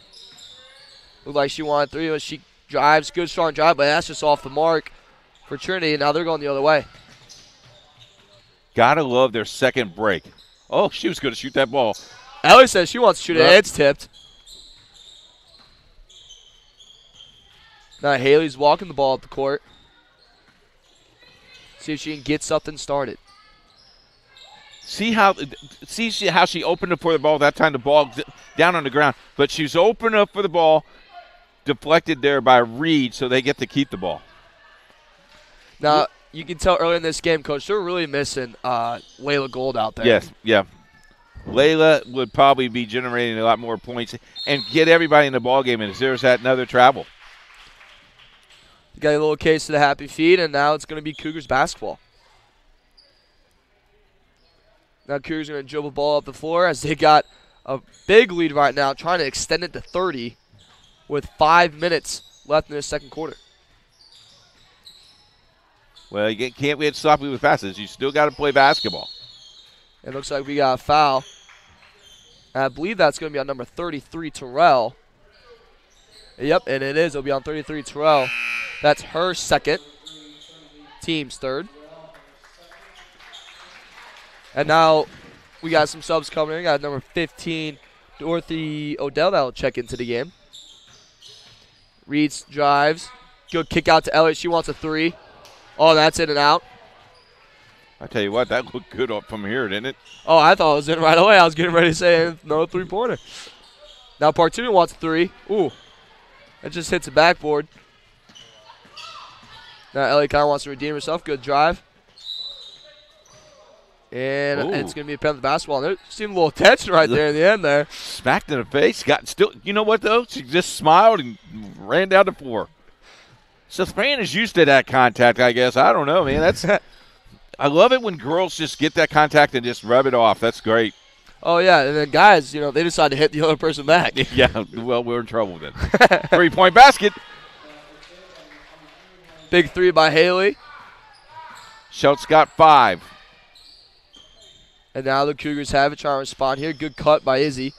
Looked like she wanted three, but she drives, good strong drive, but that's just off the mark for Trinity. And now they're going the other way. Gotta love their second break. Oh, she was going to shoot that ball. Ellie says she wants to shoot it. It's tipped. Now Haley's walking the ball up the court. See if she can get something started. See how she opened up for the ball. That time the ball down on the ground. But she's open up for the ball, deflected there by Reed, so they get to keep the ball. Now, you can tell early in this game, Coach, they're really missing Layla Gold out there. Yes, yeah. Layla would probably be generating a lot more points and get everybody in the ball game, and there's that another travel. You got a little case of the happy feet, and now it's going to be Cougars basketball. Now Cougars are going to dribble the ball up the floor as they got a big lead right now, trying to extend it to 30 with 5 minutes left in the second quarter. Well, you can't get sloppy with passes. You still got to play basketball. It looks like we got a foul. And I believe that's going to be on number 33, Terrell. Yep, and it is. It'll be on 33, Terrell. That's her second. Team's third. And now we got some subs coming in. We got number 15, Dorothy Odell, that will check into the game. Reeds drives. Good kick out to Elliott. She wants a three. Oh, that's in and out. I tell you what, that looked good up from here, didn't it? Oh, I thought it was in right away. I was getting ready to say no three-pointer. Now Partuna wants a three. Ooh. That just hits the backboard. Now Elliott kind of wants to redeem herself. Good drive. And it's going to be a penalty basketball. There seemed a little tension right there in the end there. Smacked in the face. You know what, though? She just smiled and ran down the floor. So Fran is used to that contact, I guess. I don't know, man. I love it when girls just get that contact and just rub it off. That's great. Oh, yeah. And then guys, they decide to hit the other person back. Yeah, well, we're in trouble then. 3-point basket. Big three by Haley. Schultz got 5. And now the Cougars have it, trying to respond here. Good cut by Izzy.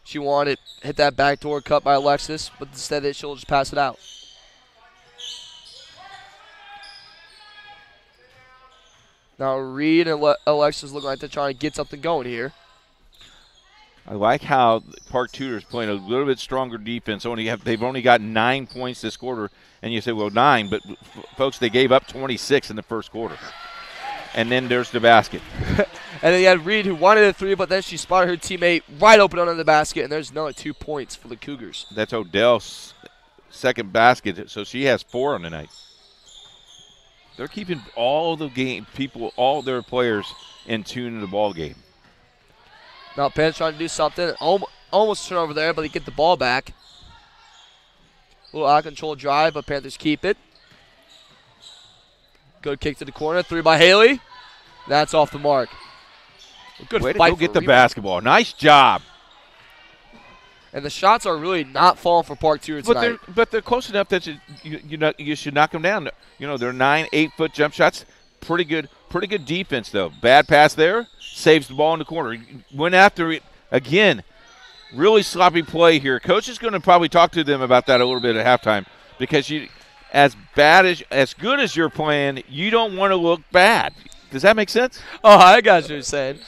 She wanted hit that backdoor cut by Alexis, but instead she'll just pass it out. Now Reed and Alexis look like they're trying to get something going here. I like how Park Tudor's playing a little bit stronger defense. They've only got 9 points this quarter, and you say, well, 9, but folks, they gave up 26 in the first quarter. And then there's the basket. And then you had Reed, who wanted a three, but then she spotted her teammate right open under the basket, and there's another 2 points for the Cougars. That's Odell's second basket, so she has 4 on the night. They're keeping all their players in tune in the ball game. Now Penn's trying to do something. Almost turn over there, but they get the ball back. A little out-of-control drive, but Panthers keep it. Good kick to the corner. Three by Haley. That's off the mark. Good way to fight go get the rebound. basketball. Nice job. And the shots are really not falling for Park Tudor tonight. But they're close enough that you should knock them down. They're 9-8-foot jump shots. Pretty good defense, though. Bad pass there. Saves the ball in the corner. Went after it again. Really sloppy play here. Coach is going to probably talk to them about that a little bit at halftime, because as good as you're playing, you don't want to look bad. Does that make sense? Oh, I got what you're saying.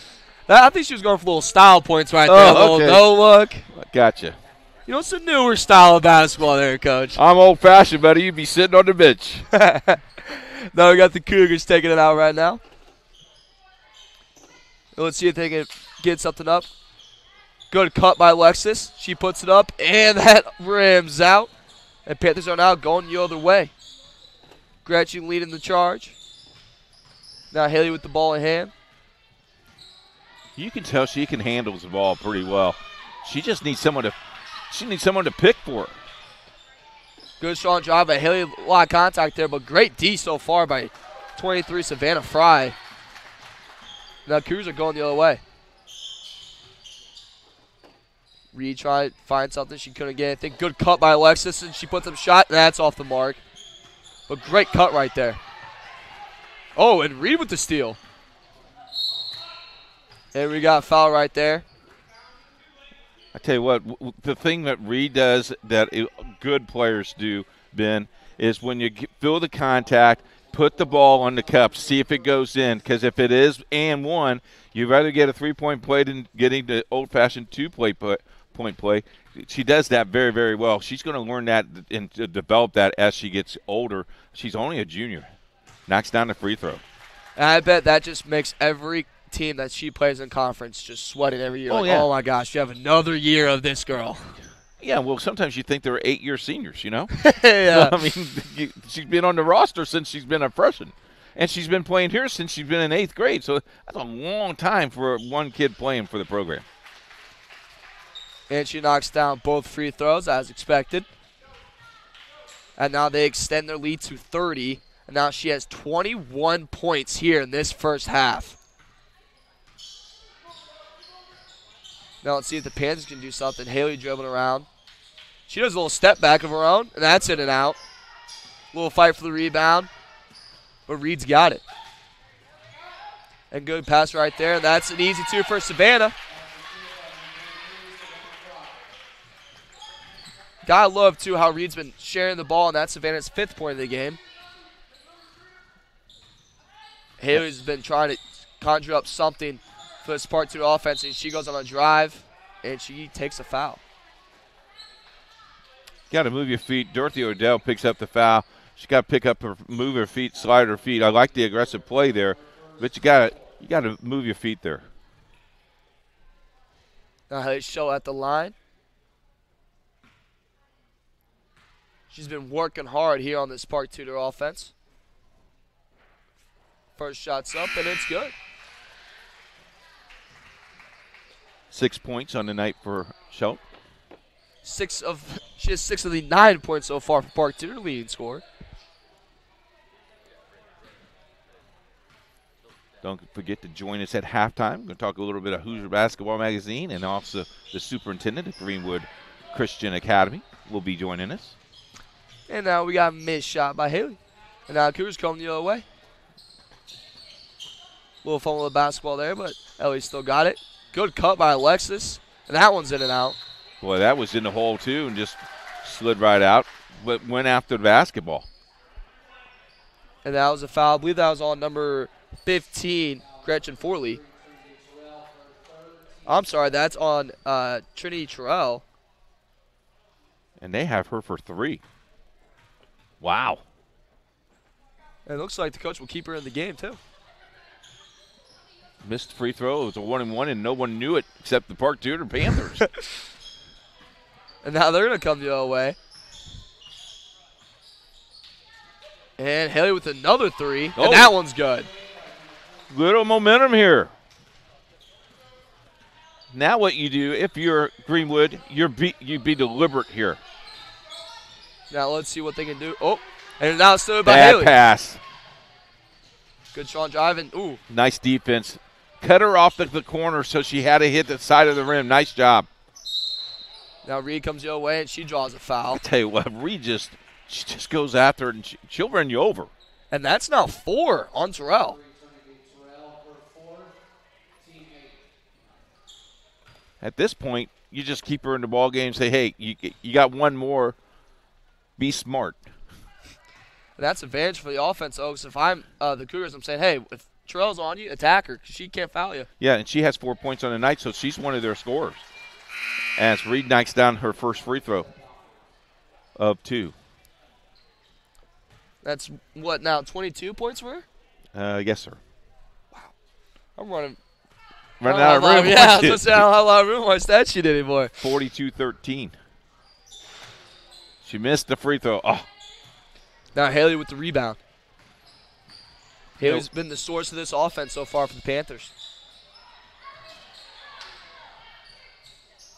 I think she was going for little style points right there. Oh, okay. No look. Gotcha. It's a newer style of basketball there, Coach. I'm old-fashioned, buddy. You'd be sitting on the bench. Now we got the Cougars taking it out right now. Let's see if they can get something up. Good cut by Alexis. She puts it up, and that rims out. And Panthers are now going the other way. Gretchen leading the charge. Now Haley with the ball in hand. You can tell she can handle the ball pretty well. She just needs someone to pick for her. Good strong drive by Haley. A lot of contact there, but great D so far by 23 Savannah Fry. Now Cougars are going the other way. Reed tried to find something. She couldn't get anything. Good cut by Alexis, and she puts up a shot. That's off the mark. But great cut right there. Oh, and Reed with the steal. And we got a foul right there. I tell you what, the thing that Reed does that good players do, Ben, is when you feel the contact, put the ball on the cup, see if it goes in. Because if it is and one, you'd rather get a 3-point play than getting the old-fashioned 2-point play. She does that very, very well. She's going to learn that and to develop that as she gets older. She's only a junior. Knocks down the free throw. And I bet that just makes every team that she plays in conference just sweating every year. Oh my gosh, you have another year of this girl. Yeah, well, sometimes you think they're 8-year seniors, you know? Yeah. I mean, she's been on the roster since she's been a freshman. And she's been playing here since she's been in 8th grade. So that's a long time for one kid playing for the program. And she knocks down both free throws as expected. And now they extend their lead to 30. And now she has 21 points here in this first half. Now let's see if the Panthers can do something. Haley dribbling around. She does a little step back of her own, and that's in and out. Little fight for the rebound. But Reed's got it. And good pass right there. That's an easy 2 for Savannah. Gotta love, too, how Reed's been sharing the ball, and that's Savannah's 5th point of the game. Haley's been trying to conjure up something for this part 2 offense, and she goes on a drive, and she takes a foul. Got to move your feet. Dorothy Odell picks up the foul. She got to move her feet, slide her feet. I like the aggressive play there, but you got to move your feet there. Now Haley Show at the line. She's been working hard here on this Park Tudor offense. First shot's up, and it's good. 6 points on the night for Schultz. She has 6 of the 9 points so far for Park Tudor, leading scorer. Don't forget to join us at halftime. We're going to talk a little bit of Hoosier Basketball Magazine, and also the superintendent of Greenwood Christian Academy will be joining us. And now we got a missed shot by Haley. And now Cougars coming the other way. Little fumble with the basketball there, but Ellie still got it. Good cut by Alexis. And that one's in and out. Boy, that was in the hole, too, and just slid right out, but went after the basketball. And that was a foul. I believe that was on number 15, Gretchen Forley. I'm sorry, that's on Trinity Terrell. And they have her for 3. Wow. And it looks like the coach will keep her in the game, too. Missed free throw. It was a 1-and-1, and no one knew it except the Park Tudor Panthers. And now they're going to come the other way. And Haley with another 3, and that one's good. Little momentum here. Now what you do, if you're Greenwood, you be deliberate here. Now let's see what they can do. Oh, and now it's still by Bad Haley. pass. Good strong drive, and ooh. Nice defense. Cut her off the corner so she had to hit the side of the rim. Nice job. Now Reed comes the other way, and she draws a foul. I tell you what, Reed she just goes after it, and she'll run you over. And that's now 4 on Terrell. At this point, you just keep her in the ball game and say, hey, you got one more. Be smart. And that's advantage for the offense, Oaks. If I'm the Cougars, I'm saying, hey, if Terrell's on you, attack her because she can't foul you. Yeah, and she has 4 points on the night, so she's one of their scorers. As Reed knocks down her first free throw of 2. That's what now, 22 points for her? Yes, sir. Wow. I'm running Running out of room. Yeah, I was going to say, I don't have a lot of room on my stat sheet anymore. 42-13. She missed the free throw. Oh. Now Haley with the rebound. Haley's been the source of this offense so far for the Panthers.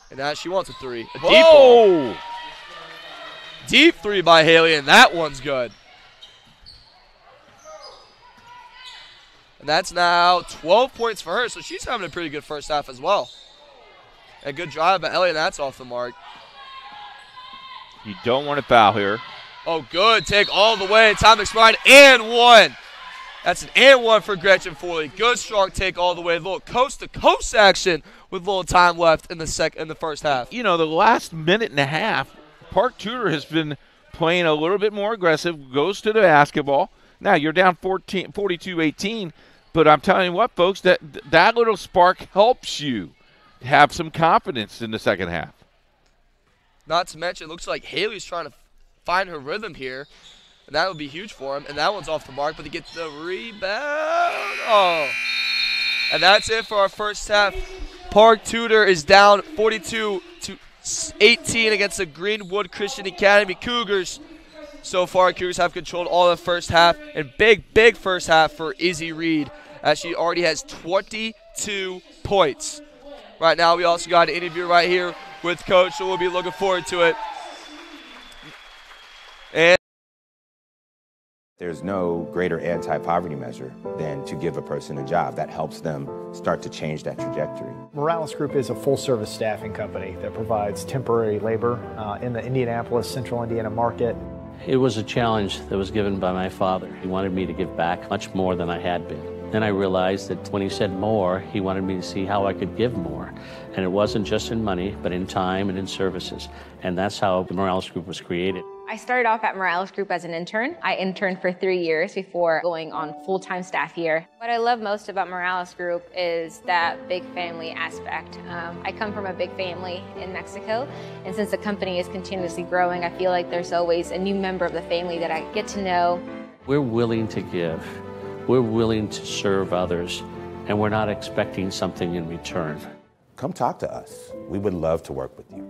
And now she wants a three. A deep one. Deep three by Haley, and that one's good. And that's now 12 points for her, so she's having a pretty good first half as well. A good drive by Ellie, and that's off the mark. You don't want to foul here. Oh, good. Take all the way. Time expired, and one. That's an and one for Gretchen Foley. Good strong take all the way. A little coast-to-coast action with little time left in the first half. You know, the last minute and a half, Park Tudor has been playing a little bit more aggressive, goes to the basketball. Now, you're down 42-18, but I'm telling you what, folks, that little spark helps you have some confidence in the second half. Not to mention, it looks like Haley's trying to find her rhythm here, and that would be huge for him. And that one's off the mark, but he gets the rebound. Oh. And that's it for our first half. Park Tudor is down 42-18 against the Greenwood Christian Academy Cougars. So far, Cougars have controlled all the first half, and big first half for Izzy Reed, as she already has 22 points. Right now, we also got an interview right here with Coach, so we'll be looking forward to it. And there's no greater anti-poverty measure than to give a person a job. That helps them start to change that trajectory. Morales Group is a full-service staffing company that provides temporary labor in the Indianapolis, Central Indiana market. It was a challenge that was given by my father. He wanted me to give back much more than I had been. Then I realized that when he said more, he wanted me to see how I could give more. And it wasn't just in money, but in time and in services. And that's how the Morales Group was created. I started off at Morales Group as an intern. I interned for 3 years before going on full-time staff here. What I love most about Morales Group is that big family aspect. I come from a big family in Mexico, and since the company is continuously growing, I feel like there's always a new member of the family that I get to know. We're willing to give. We're willing to serve others, and we're not expecting something in return. Come talk to us. We would love to work with you.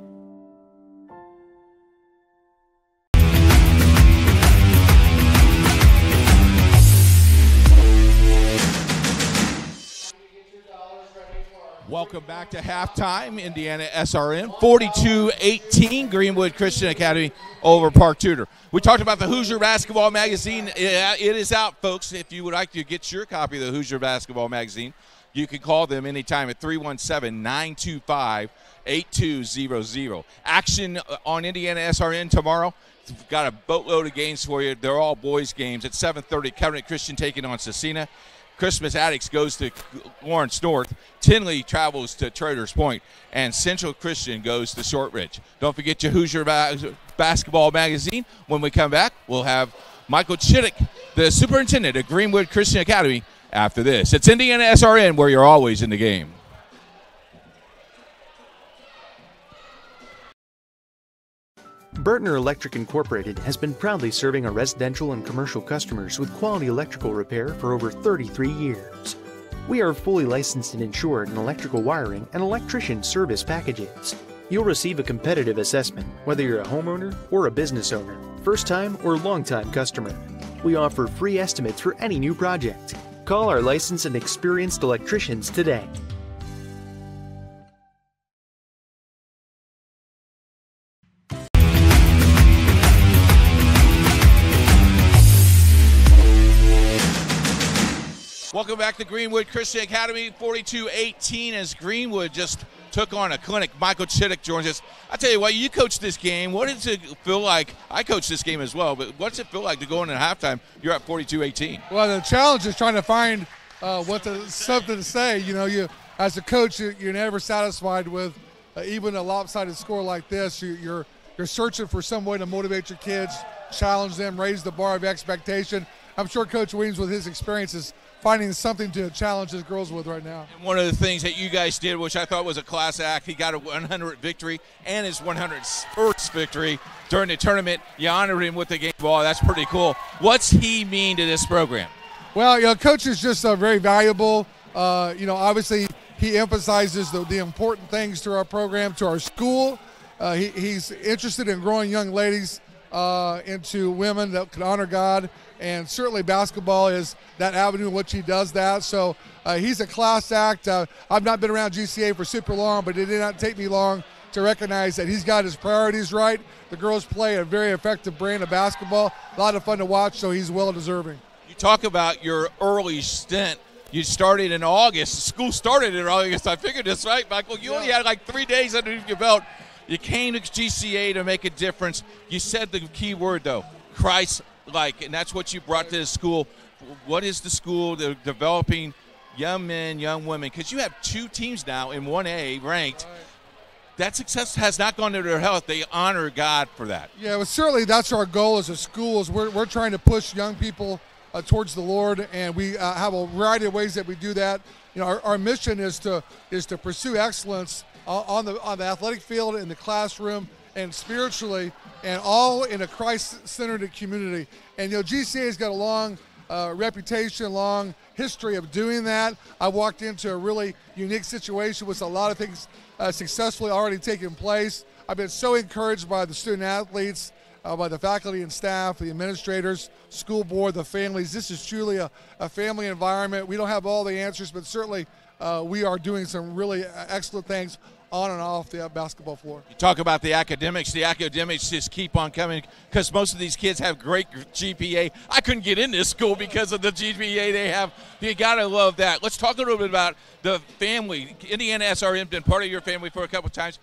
Welcome back to halftime. Indiana SRN 42-18, Greenwood Christian Academy over Park Tudor. We talked about the Hoosier Basketball Magazine. It is out, folks. If you would like to get your copy of the Hoosier Basketball Magazine, you can call them anytime at 317-925-8200. Action on Indiana SRN tomorrow. We've got a boatload of games for you. They're all boys' games. At 7:30, Covenant Christian taking on Cecina. Christmas Addicts goes to Lawrence North. Tinley travels to Traders Point. And Central Christian goes to Shortridge. Don't forget your Hoosier Basketball Magazine. When we come back, we'll have Michael Chittick, the superintendent at Greenwood Christian Academy, after this. It's Indiana SRN, where you're always in the game. Burtner Electric Incorporated has been proudly serving our residential and commercial customers with quality electrical repair for over 33 years. We are fully licensed and insured in electrical wiring and electrician service packages. You'll receive a competitive assessment whether you're a homeowner or a business owner, first-time or long-time customer. We offer free estimates for any new project. Call our licensed and experienced electricians today. Welcome back to Greenwood Christian Academy, 42-18 as Greenwood just took on a clinic. Michael Chittick joins us. I tell you what, you coached this game. What does it feel like? I coached this game as well, but what's it feel like to go into halftime? You're at 42-18. Well, the challenge is trying to find something to say. You know, you as a coach, you're never satisfied with even a lopsided score like this. You're searching for some way to motivate your kids, challenge them, raise the bar of expectation. I'm sure Coach Weems, with his experiences, finding something to challenge his girls with right now. And one of the things that you guys did, which I thought was a class act, he got a 100 victory and his 101st victory during the tournament. You honored him with the game ball. That's pretty cool. What's he mean to this program? Well, Coach is just very valuable. Obviously he emphasizes the important things to our program, to our school. He's interested in growing young ladies into women that can honor God, and certainly basketball is that avenue in which he does that. So he's a class act. I've not been around GCA for super long, but it did not take me long to recognize that he's got his priorities right. The girls play a very effective brand of basketball, a lot of fun to watch, so he's well deserving. You talk about your early stint. You started in August. School started in August. I figured this, right, Michael? You only had like 3 days underneath your belt. You came to GCA to make a difference. You said the key word, though, Christ-like, and that's what you brought to the school. What is the school? They're developing young men, young women, because you have 2 teams now in 1A ranked. Right. That success has not gone to their health. They honor God for that. Yeah, well, certainly that's our goal as a school. Is we're trying to push young people towards the Lord, and we have a variety of ways that we do that. You know, our mission is to pursue excellence on the athletic field, in the classroom, and spiritually, and all in a Christ-centered community. And you know, GCA has got a long reputation, long history of doing that. I walked into a really unique situation with a lot of things successfully already taking place. I've been so encouraged by the student athletes, by the faculty and staff, the administrators, school board, the families. This is truly a family environment. We don't have all the answers, but certainly we are doing some really excellent things on and off the basketball floor. You talk about the academics. The academics just keep on coming because most of these kids have great GPA. I couldn't get in this school because of the GPA they have. You got to love that. Let's talk a little bit about the family. Indiana SRM been part of your family for a couple of times.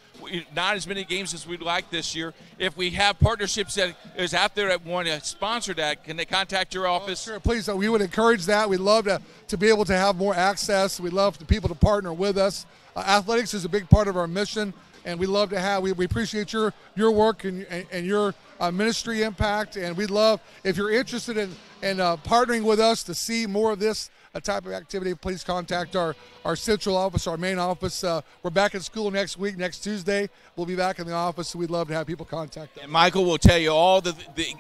Not as many games as we'd like this year. If we have partnerships that is out there that want to sponsor that, can they contact your office? Sure, please. We would encourage that. We'd love to be able to have more access. We'd love for people to partner with us. Athletics is a big part of our mission, and we love to have. We appreciate your work and your ministry impact, and we'd love if you're interested in partnering with us to see more of this type of activity. Please contact our central office, our main office. We're back in school next week, next Tuesday. We'll be back in the office, so we'd love to have people contact us. And Michael will tell you all the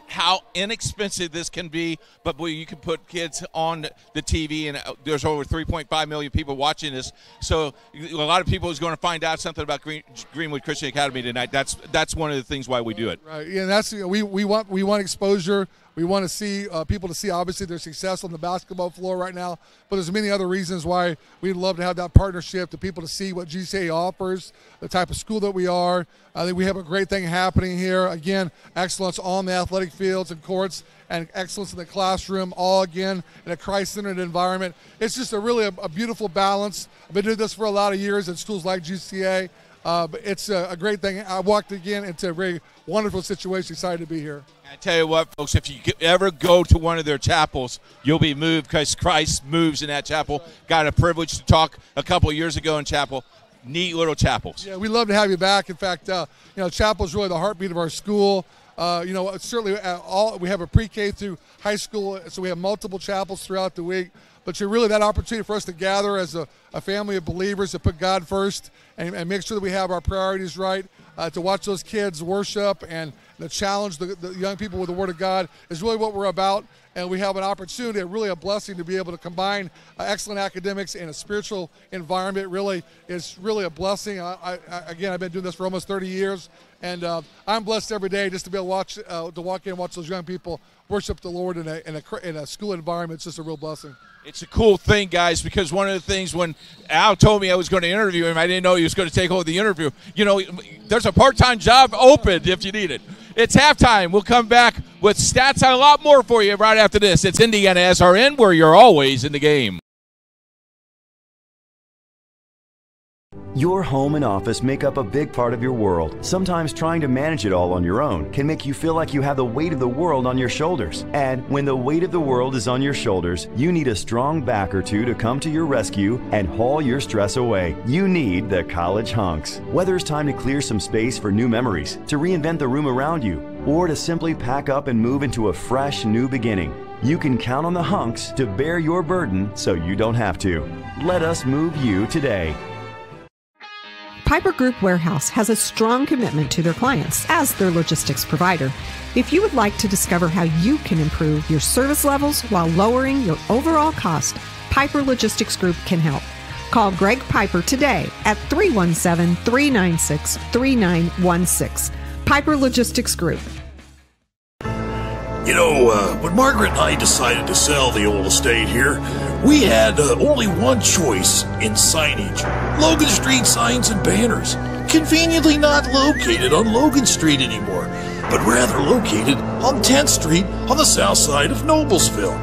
how inexpensive this can be, but you can put kids on the TV, and there's over 3.5 million people watching this. So a lot of people is going to find out something about Greenwood Christian Academy tonight. That's one of the things why we do it. Right. Yeah, that's we want exposure. We want to see people to see, obviously, their success on the basketball floor right now, but there's many other reasons why we'd love to have that partnership, to people to see what GCA offers, the type of school that we are. I think we have a great thing happening here. Again, excellence on the athletic fields and courts, and excellence in the classroom, all again in a Christ-centered environment. It's just a beautiful balance. I've been doing this for a lot of years at schools like GCA. But it's a great thing. I walked again into a very wonderful situation. Excited to be here. I tell you what, folks, if you ever go to one of their chapels, you'll be moved because Christ moves in that chapel. Got a privilege to talk a couple of years ago in chapel. Neat little chapels. Yeah, we'd love to have you back. In fact, chapel is really the heartbeat of our school. Certainly we have a pre-K through high school, so we have multiple chapels throughout the week. But you're really that opportunity for us to gather as a family of believers, to put God first and make sure that we have our priorities right, to watch those kids worship and to challenge the young people with the Word of God is really what we're about. And we have an opportunity, really a blessing, to be able to combine excellent academics and a spiritual environment. Really is really a blessing. Again, I've been doing this for almost 30 years, and I'm blessed every day just to be able to walk in and watch those young people worship the Lord in a school environment. It's just a real blessing. It's a cool thing, guys, because one of the things when Al told me I was going to interview him, I didn't know he was going to take over the interview. You know, there's a part-time job open if you need it. It's halftime. We'll come back with stats and a lot more for you right after this. It's Indiana SRN, where you're always in the game. Your home and office make up a big part of your world. Sometimes trying to manage it all on your own can make you feel like you have the weight of the world on your shoulders. And when the weight of the world is on your shoulders, you need a strong back or two to come to your rescue and haul your stress away. You need the College Hunks. Whether it's time to clear some space for new memories, to reinvent the room around you, or to simply pack up and move into a fresh new beginning, you can count on the Hunks to bear your burden so you don't have to. Let us move you today. Piper Group Warehouse has a strong commitment to their clients as their logistics provider. If you would like to discover how you can improve your service levels while lowering your overall cost, Piper Logistics Group can help. Call Greg Piper today at 317-396-3916. Piper Logistics Group. You know, when Margaret and I decided to sell the old estate here, we had only one choice in signage. Logan Street Signs and Banners. Conveniently not located on Logan Street anymore, but rather located on 10th Street on the south side of Noblesville.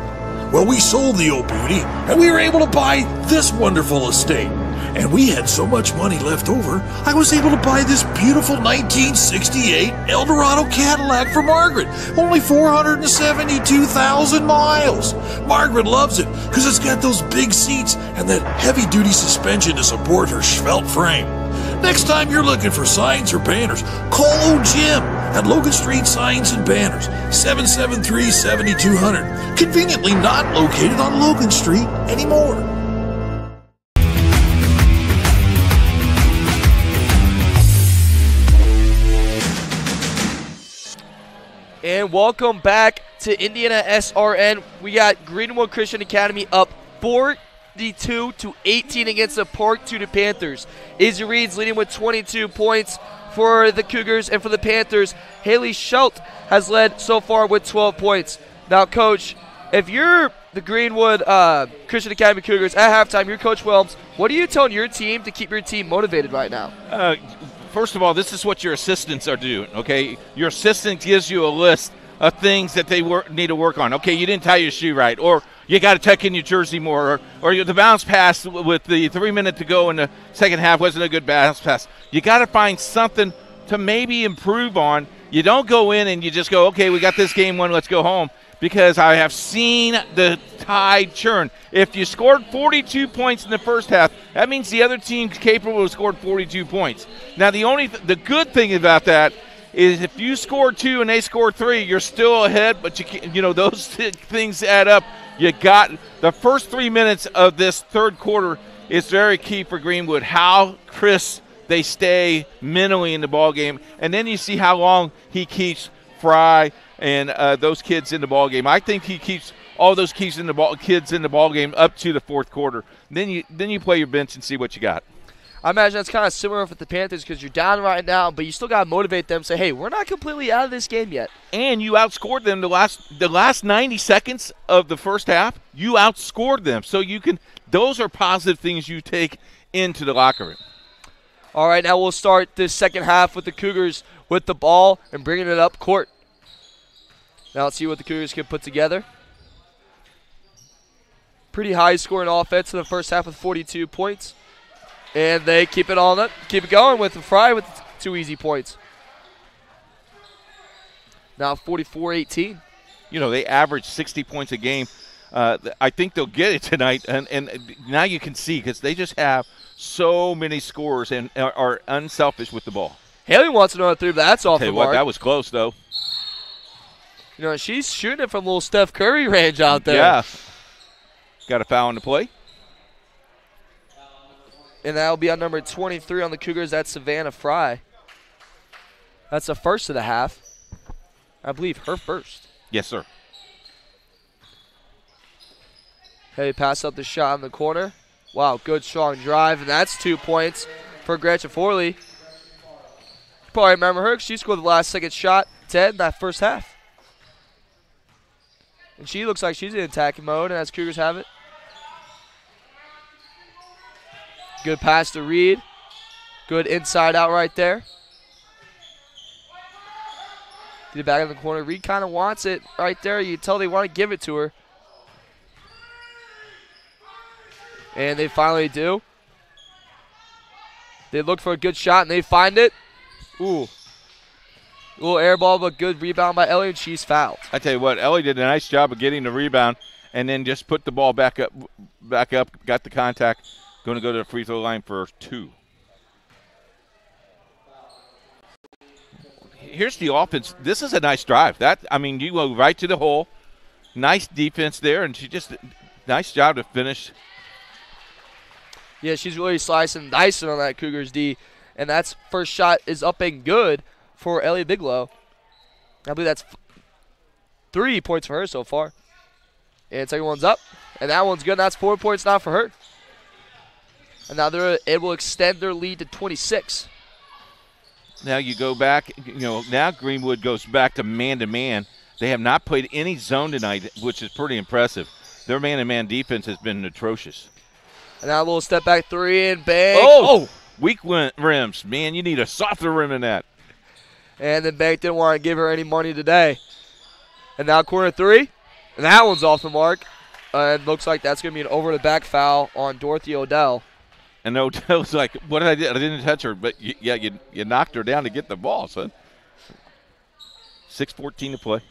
Well, we sold the old beauty, and we were able to buy this wonderful estate. And we had so much money left over, I was able to buy this beautiful 1968 Eldorado Cadillac for Margaret. Only 472,000 miles. Margaret loves it because it's got those big seats and that heavy-duty suspension to support her svelte frame. Next time you're looking for signs or banners, call old Jim at Logan Street Signs and Banners, 773-7200. Conveniently not located on Logan Street anymore. And welcome back to Indiana SRN. We got Greenwood Christian Academy up 42-18 against the Park Tudor Panthers. Izzy Reed's leading with 22 points for the Cougars, and for the Panthers, Haley Schult has led so far with 12 points. Now, Coach, if you're the Greenwood Christian Academy Cougars at halftime, you're Coach Wilms, what are you telling your team to keep your team motivated right now? First of all, this is what your assistants are doing, okay? Your assistant gives you a list of things that they need to work on. Okay, you didn't tie your shoe right, or you got to tuck in your jersey more, or the bounce pass with the 3 minutes to go in the second half wasn't a good bounce pass. You got to find something to maybe improve on. You don't go in and you just go, okay, we got this game won, let's go home, because I have seen the tide churn. If you scored 42 points in the first half, that means the other team's capable of scoring 42 points. Now, the good thing about that is if you score 2 and they score 3, you're still ahead, but those things add up. You got the first 3 minutes of this third quarter is very key for Greenwood, how crisp they stay mentally in the ball game, and then you see how long he keeps Fry and those kids in the ball game. I think he keeps all those kids in the ball game up to the fourth quarter. Then you play your bench and see what you got. I imagine that's kind of similar with the Panthers because you're down right now, but you still got to motivate them. Say, hey, we're not completely out of this game yet. And you outscored them the last 90 seconds of the first half. You outscored them, so you can. Those are positive things you take into the locker room. All right, now we'll start this second half with the Cougars with the ball and bringing it up court. Now let's see what the Cougars can put together. Pretty high scoring offense in the first half with 42 points. And they keep it going with Fry with 2 easy points. Now 44-18. They average 60 points a game. I think they'll get it tonight. And now you can see because they just have so many scores and are unselfish with the ball. Haley wants another 3, but that's off the mark. That was close, though. She's shooting it from little Steph Curry range out there. Yeah. Got a foul on the play. And that'll be on number 23 on the Cougars. That's Savannah Fry. That's the first of the half. I believe her first. Yes, sir. Hey, pass up the shot in the corner. Wow, good strong drive, and that's 2 points for Gretchen Forley. You probably remember her because she scored the last second shot to end that first half. And she looks like she's in attacking mode, and as Cougars have it. Good pass to Reed. Good inside out right there. Get it back in the corner. Reed kind of wants it right there. You can tell they want to give it to her. And they finally do. They look for a good shot, and they find it. Ooh. A little air ball, but good rebound by Ellie, and she's fouled. I tell you what, Ellie did a nice job of getting the rebound and then just put the ball back up, got the contact. Going to go to the free throw line for 2. Here's the offense. This is a nice drive. You go right to the hole. Nice defense there, and she just nice job to finish. Yeah, she's really slicing and dicing on that Cougars D, and that's first shot is up and good for Ellie Bigelow. I believe that's 3 points for her so far. And second one's up, and that one's good, and that's 4 points now for her. And now they're able to extend their lead to 26. Now you go back, now Greenwood goes back to man-to-man. They have not played any zone tonight, which is pretty impressive. Their man-to-man defense has been atrocious. And now a little step back three and bang. Oh! Weak rims. Man, you need a softer rim than that. And then Bank didn't want to give her any money today. And now corner three. And that one's off the mark. And looks like that's going to be an over-the-back foul on Dorothy Odell. And Odell's like, what did I do? I didn't touch her, but you knocked her down to get the ball, son. 6:14 to play.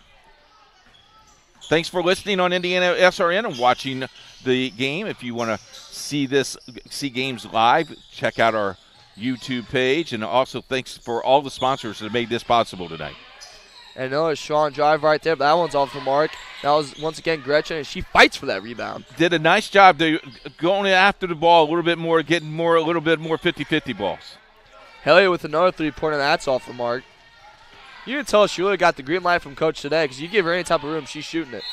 Thanks for listening on Indiana SRN and watching the game. If you want to see games live, check out our YouTube page. And also thanks for all the sponsors that made this possible tonight. And another strong drive right there, but that one's off the mark. That was, once again, Gretchen, and she fights for that rebound. Did a nice job going after the ball a little bit more, getting a little bit more 50-50 balls. Hellier with another three-pointer, that's off the mark. You can tell she really got the green light from Coach today because you give her any type of room, she's shooting it.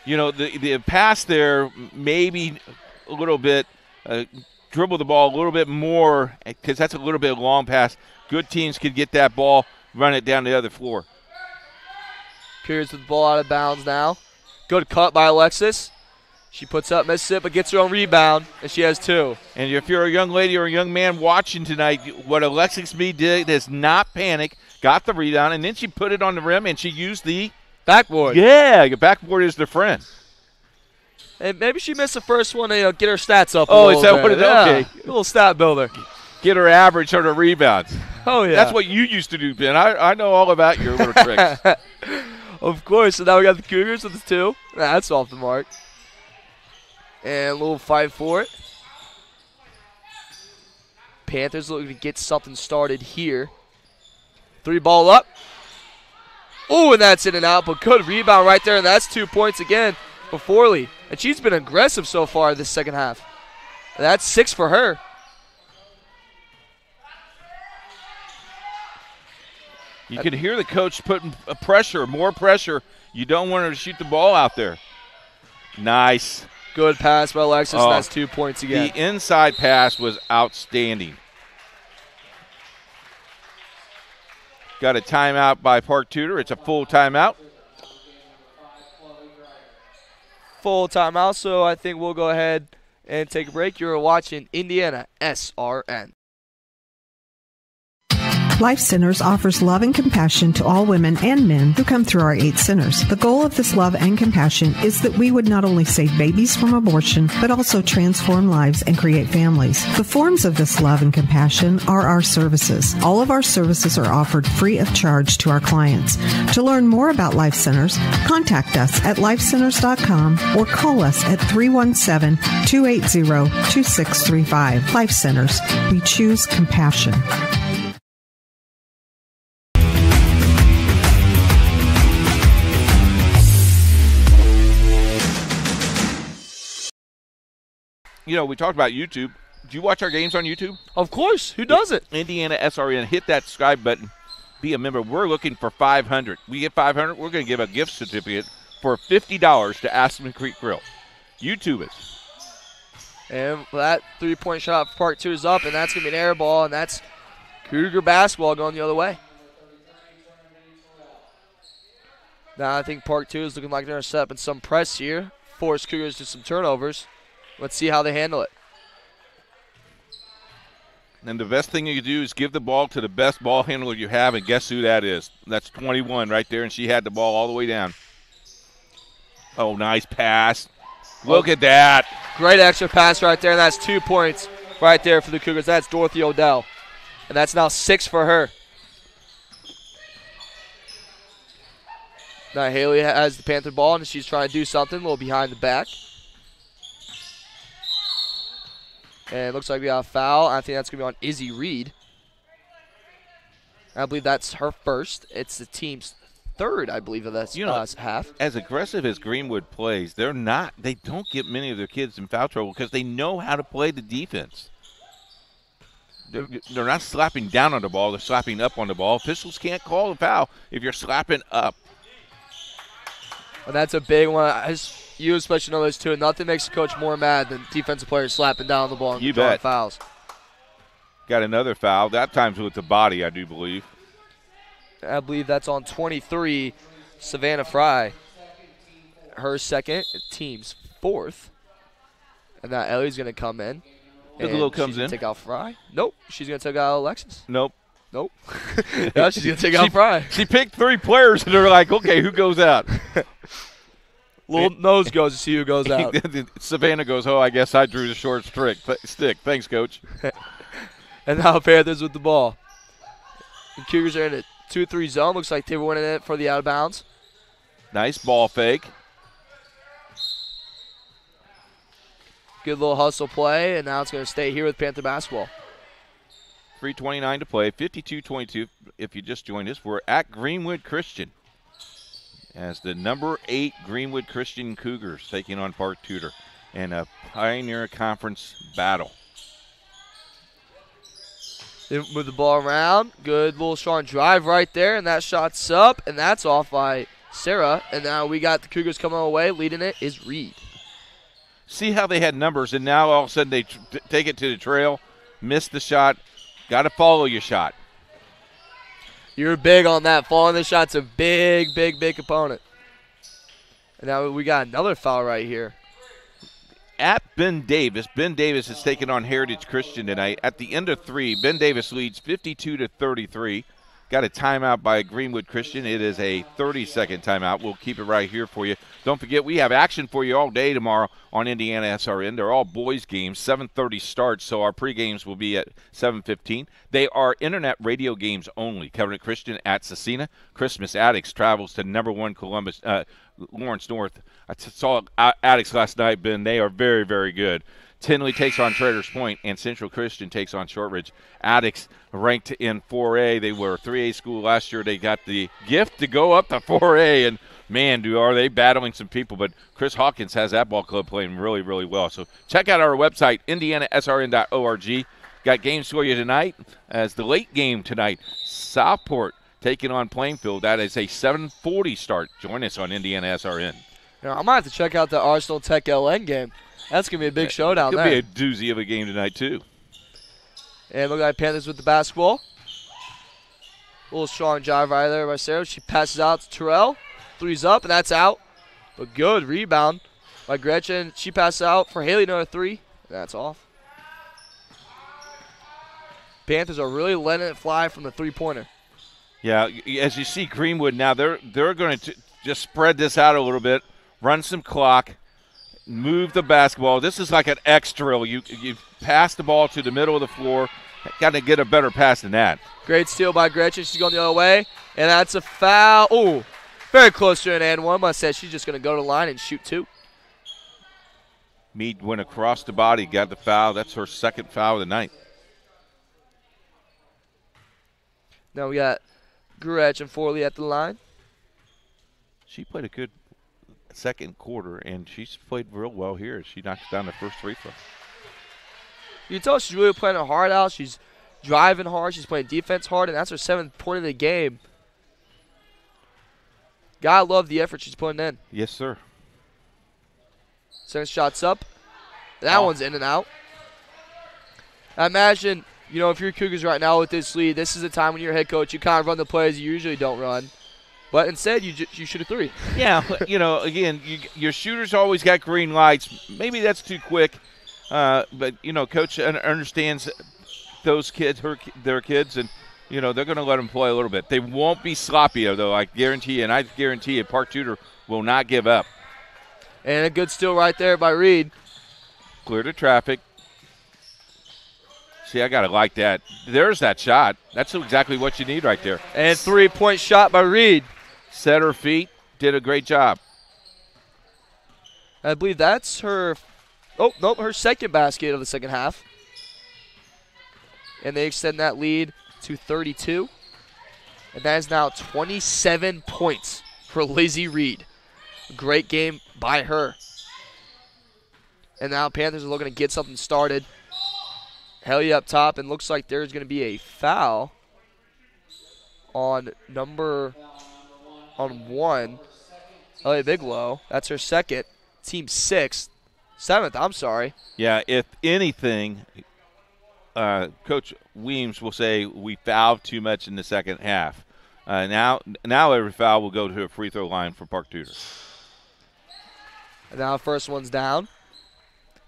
The pass there, maybe a little bit, dribble the ball a little bit more because that's a little bit of a long pass. Good teams could get that ball, run it down the other floor. Pierce with the ball out of bounds now. Good cut by Alexis. She puts up, misses it, but gets her own rebound, and she has two. And if you're a young lady or a young man watching tonight, what Alexis B did is not panic, got the rebound, and then she put it on the rim, and she used the backboard. Yeah, the backboard is their friend. And maybe she missed the first one to get her stats up. Oh, is that what it is? Okay. A little stat builder. Get her average on her rebounds. Oh, yeah. That's what you used to do, Ben. I know all about your little tricks. Of course. So now we got the Cougars with the two. That's off the mark. And a little fight for it. Panthers looking to get something started here. Three ball up. Oh, and that's in and out, but good rebound right there, and that's 2 points again for Forley. And she's been aggressive so far this second half. And that's 6 for her. You can hear the coach putting more pressure. You don't want her to shoot the ball out there. Nice. Good pass by Alexis, and that's 2 points again. The inside pass was outstanding. Got a timeout by Park Tudor. It's a full timeout. Full timeout, so I think we'll go ahead and take a break. You're watching Indiana SRN. Life Centers offers love and compassion to all women and men who come through our 8 centers. The goal of this love and compassion is that we would not only save babies from abortion, but also transform lives and create families. The forms of this love and compassion are our services. All of our services are offered free of charge to our clients. To learn more about Life Centers, contact us at lifecenters.com or call us at 317-280-2635. Life Centers. We choose compassion. We talked about YouTube. Do you watch our games on YouTube? Of course. Who doesn't? Indiana SRN. Hit that subscribe button. Be a member. We're looking for 500. We get 500, we're going to give a gift certificate for $50 to Aspen Creek Grill. YouTube us. And that three-point shot for Park 2 is up, and that's going to be an air ball, and that's Cougar basketball going the other way. Now I think Park 2 is looking like they're going to set up in some press here, force Cougars to some turnovers. Let's see how they handle it. And the best thing you can do is give the ball to the best ball handler you have, and guess who that is? That's 21 right there, and she had the ball all the way down. Oh, nice pass. Look at that. Great extra pass right there, and that's 2 points right there for the Cougars. That's Dorothy Odell, and that's now 6 for her. Now Haley has the Panther ball, and she's trying to do something a little behind the back. And it looks like we have a foul. I think that's going to be on Izzy Reed. I believe that's her first. It's the team's third, I believe, of this half. As aggressive as Greenwood plays, they don't get many of their kids in foul trouble because they know how to play the defense. They're not slapping down on the ball. They're slapping up on the ball. Officials can't call a foul if you're slapping up. And that's a big one. You especially know this too. Nothing makes a coach more mad than defensive players slapping down the ball and You drawing bet. fouls. Got another foul. That time's with the body, I do believe. I believe that's on 23, Savannah Fry. Her second, team's fourth. And now Ellie's going to come in. Bigelow comes she's gonna in. Take out Fry. Nope. She's going to take out Alexis. Nope. Nope. No, she's going to take out Fry. She picked 3 players, and they're like, okay, who goes out? Little nose goes to see who goes out. Savannah goes, oh, I guess I drew the short stick. Thanks, Coach. And now Panthers with the ball. The Cougars are in a 2-3 zone. Looks like they were winning it for the out of bounds. Nice ball fake. Good little hustle play, and now it's going to stay here with Panther basketball. 3:29 to play, 52-22. If you just joined us, we're at Greenwood Christian as the number 8 Greenwood Christian Cougars taking on Park Tudor in a Pioneer Conference battle. They move the ball around. Good little strong drive right there, and that shot's up, and that's off by Sarah. And now we got the Cougars coming away. Leading it is Reed. See how they had numbers, and now all of a sudden they take it to the trail, miss the shot. Got to follow your shot. You're big on that. Following the shot's a big component. And now we got another foul right here. At Ben Davis. Ben Davis is taking on Heritage Christian tonight. At the end of 3, Ben Davis leads 52-33. Got a timeout by Greenwood Christian. It is a 30-second timeout. We'll keep it right here for you. Don't forget, we have action for you all day tomorrow on Indiana SRN. They're all boys games, 7:30 starts, so our pre-games will be at 7:15. They are internet radio games only. Covenant Christian at Cecina. Christmas Addicts travels to number 1 Columbus, Lawrence North. I saw Addicts last night, Ben. They are very, very good. Tinley takes on Traders Point, and Central Christian takes on Shortridge. Addicts ranked in 4A. They were a 3A school last year. They got the gift to go up to 4A, and, man, are they battling some people. But Chris Hawkins has that ball club playing really, really well. So check out our website, indianasrn.org. Got games for you tonight as the late game tonight, Southport taking on Plainfield. That is a 7:40 start. Join us on Indiana SRN. I might have to check out the Arsenal Tech LN game. That's going to be a big showdown there. Could be a doozy of a game tonight, too. And look at Panthers with the basketball. A little strong drive right there by Sarah. She passes out to Terrell. 3's up, and that's out. But good rebound by Gretchen. She passes out for Haley, another 3. And that's off. Panthers are really letting it fly from the three-pointer. Yeah, as you see Greenwood now, they're going to just spread this out a little bit, run some clock, move the basketball. This is like an X drill. You pass the ball to the middle of the floor. Got to get a better pass than that. Great steal by Gretchen. She's going the other way, and that's a foul. Oh, very close to an and one. I said she's just going to go to the line and shoot 2. Meade went across the body, got the foul. That's her second foul of the night. Now we got Gretchen Forley at the line. She played a good second quarter, and she's played real well here. She knocks down the first free throw. You can tell she's really playing her heart out. She's driving hard. She's playing defense hard, and that's her 7th point of the game. Gotta love the effort she's putting in. Yes, sir. Second shot's up. That one's in and out. I imagine, if you're Cougars right now with this lead, this is the time when you're head coach, you kind of run the plays you usually don't run. But instead, you shoot a 3. Yeah, again, your shooter's always got green lights. Maybe that's too quick. But, Coach understands those kids, their kids, and, they're going to let them play a little bit. They won't be sloppy, though, I guarantee you. And I guarantee you Park Tudor will not give up. And a good steal right there by Reed. Clear to traffic. See, I got to like that. There's that shot. That's exactly what you need right there. And 3-point shot by Reed. Set her feet. Did a great job. I believe that's her her second basket of the second half. And they extend that lead to 32. And that is now 27 points for Lizzie Reed. Great game by her. And now Panthers are looking to get something started. Helly up top, and looks like there's going to be a foul on 1. Elliot Bigelow. That's her second, team seventh, I'm sorry. Yeah, if anything, Coach Weems will say we fouled too much in the second half. Now every foul will go to a free throw line for Park Tudor. And now first one's down.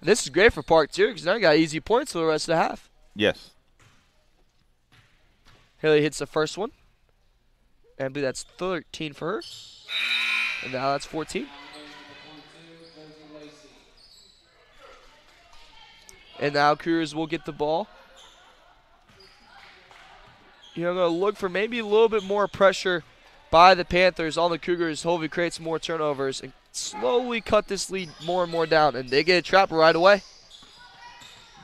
And this is great for Park Tudor because now you got easy points for the rest of the half. Yes. Haley hits the first one. And I believe that's 13 for her. And now that's 14. And now Cougars will get the ball. Going to look for maybe a little bit more pressure by the Panthers on the Cougars. Hopefully creates more turnovers and slowly cut this lead more and more down. And they get a trap right away.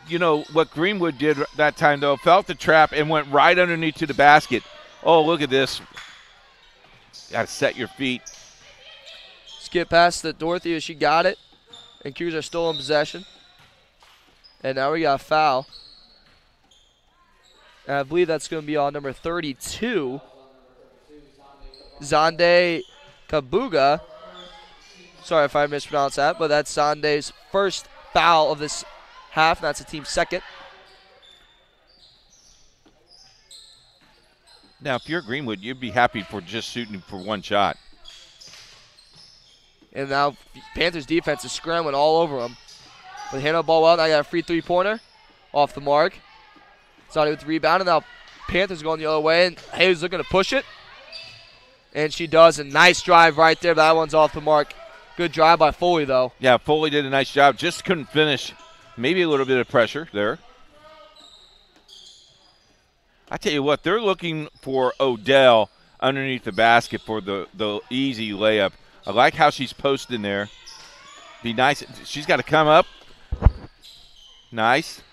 You know what Greenwood did that time, though, felt the trap and went right underneath to the basket. Oh, look at this. Got to set your feet. Skip past the Dorothy as she got it. And Cougars are still in possession. And now we got a foul. And I believe that's going to be on number 32. Zande Kabuga. Sorry if I mispronounced that, but that's Zande's first foul of this half. That's the team's second. Now, if you're Greenwood, you'd be happy for just shooting for one shot. And now Panthers defense is scrambling all over them. But they handle the ball well. Now I got a free three-pointer off the mark. Zande with the rebound, and now Panthers going the other way, and Hayes looking to push it. And she does a nice drive right there. That one's off the mark. Good drive by Foley, though. Yeah, Foley did a nice job. Just couldn't finish. Maybe a little bit of pressure there. I tell you what, they're looking for Odell underneath the basket for the easy layup. I like how she's posting there. Be nice. She's got to come up. Nice.